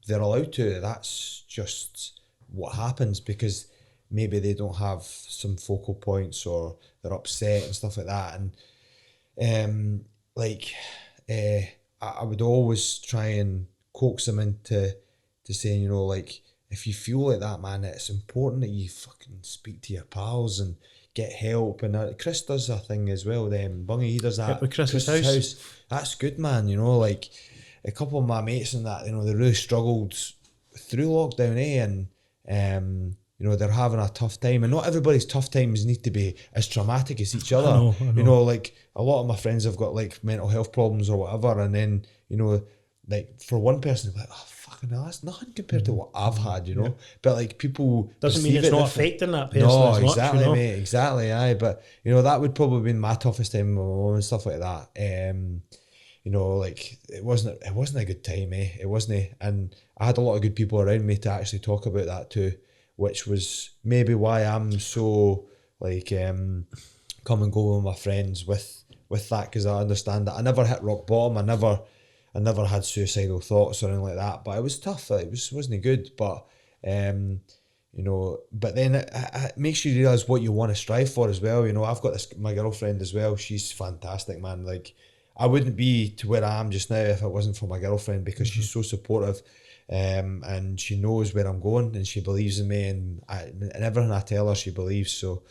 they're allowed to. That's just what happens, because maybe they don't have some focal points, or they're upset and stuff like that. And I would always try and coax them into saying, you know, like, if you feel like that, man, it's important that you fucking speak to your pals and get help. And Chris does a thing as well. Bungie, he does that with Chris's house. That's good, man. You know, like a couple of my mates and that, you know, they really struggled through lockdown, and you know, they're having a tough time. And not everybody's tough times need to be as traumatic as each other. I know. You know, like a lot of my friends have got like mental health problems or whatever, and then, you know, like for one person, they're like, oh, fucking hell, that's nothing compared to what I've had, you know. Yeah. But like people doesn't mean it's not affecting that person. No, as exactly, much, you know? Mate, exactly, aye. But you know, that would probably been my toughest time with my mum and stuff like that. You know, like it wasn't a good time, It wasn't, and I had a lot of good people around me to actually talk about that too, which was maybe why I'm so like come and go with my friends with that, because I understand that I never hit rock bottom. I never had suicidal thoughts or anything like that, but it was tough. It wasn't good, but you know, but then it makes you realise what you want to strive for as well. You know, I've got my girlfriend as well. She's fantastic, man. Like, I wouldn't be to where I am just now if it wasn't for my girlfriend, because she's so supportive, and she knows where I'm going, and she believes in me, and everything I tell her, she believes. So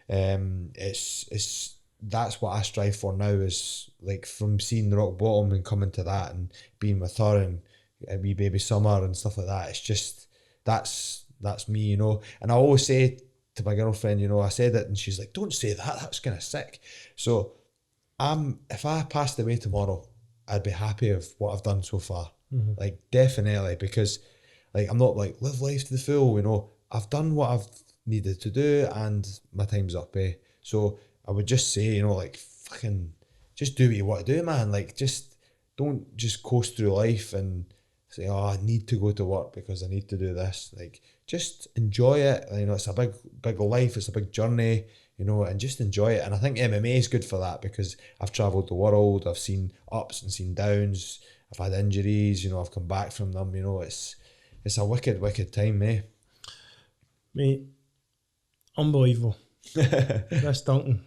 it's that's what I strive for now, is like from seeing the rock bottom and coming to that and being with her and a wee baby Summer and stuff like that. It's just that's me, you know. And I always say to my girlfriend, you know, I said it and she's like, don't say that, that's kind of sick. So if I passed away tomorrow, I'd be happy with what I've done so far. Like, definitely, because like I'm not like live life to the full, you know. I've done what I've needed to do and my time's up, So I would just say, you know, like, fucking just do what you want to do, man. Like, just don't just coast through life and say, oh, I need to go to work because I need to do this. Like, just enjoy it. You know, it's a big life. It's a big journey, you know, and just enjoy it. And I think MMA is good for that, because I've travelled the world. I've seen ups and seen downs. I've had injuries, you know, I've come back from them, you know. It's a wicked time, Mate, unbelievable. Chris Duncan.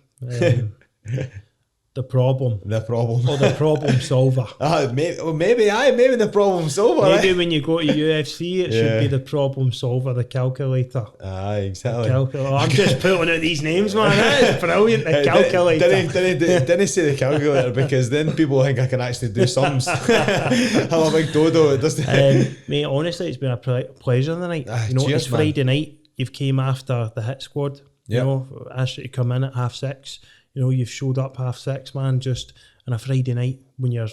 The problem or the problem solver. Maybe the problem solver. Maybe when you go to UFC, it should be the problem solver, the calculator. Exactly. I'm just putting out these names, man. That is brilliant. The calculator. Didn't say the calculator, because then people think I can actually do sums. I'm a big dodo. It doesn't. Mate, honestly, it's been a pleasure tonight. You know, cheers, it's Friday night. You've came after the hit squad. You know, asked you to come in at 6:30. You know, you've showed up 6:30, man, just on a Friday night when you're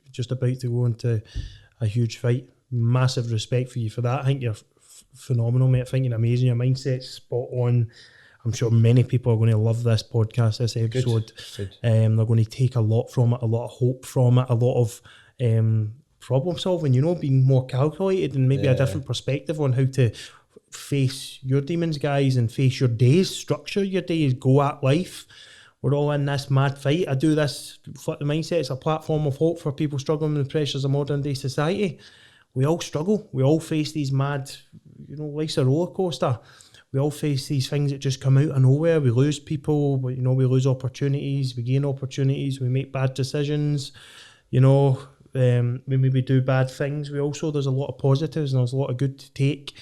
just about to go into a huge fight. Massive respect for you for that. I think you're phenomenal, mate. I think you're amazing. Your mindset's spot on. I'm sure many people are going to love this podcast, this episode. Good. They're going to take a lot from it, a lot of hope from it, a lot of problem solving, you know, being more calculated and maybe a different perspective on how to face your demons, guys, and face your days, structure your days, go at life. We're all in this mad fight. I do this, Flip the Mindset, it's a platform of hope for people struggling with the pressures of modern day society. We all struggle. We all face these mad, you know, life's a roller coaster. We all face these things that just come out of nowhere. We lose people, you know, we lose opportunities, we gain opportunities, we make bad decisions, you know, we maybe do bad things. There's a lot of positives and there's a lot of good to take.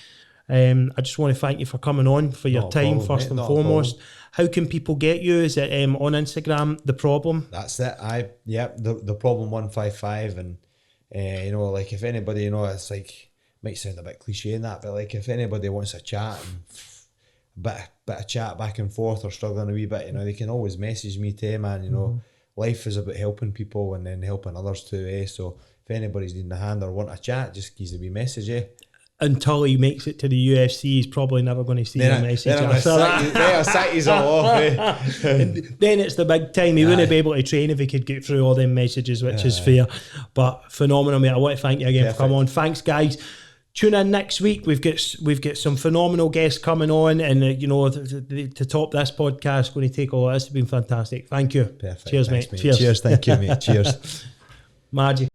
I just want to thank you for coming on, for your time, first and foremost. How can people get you? Is it on Instagram, The Problem? That's it. The Problem 155. And, you know, like if anybody, you know, it's like, might sound a bit cliche in that, but like if anybody wants a chat and bit of chat back and forth or struggling a wee bit, you know, they can always message me too, man. You know, life is about helping people and then helping others too, So if anybody's needing a hand or want a chat, just give us a wee message, Until he makes it to the UFC, he's probably never going to see a message after that. Then he's all off, Then it's the big time. He wouldn't be able to train if he could get through all them messages, which is fair. But phenomenal, mate. I want to thank you again for coming on. Thanks, guys. Tune in next week. We've got some phenomenal guests coming on, and you know, to top this podcast, going to take all this. It's been fantastic. Thank you. Perfect. Cheers, Thanks, mate. Cheers. Thank you, mate. Cheers. Magic.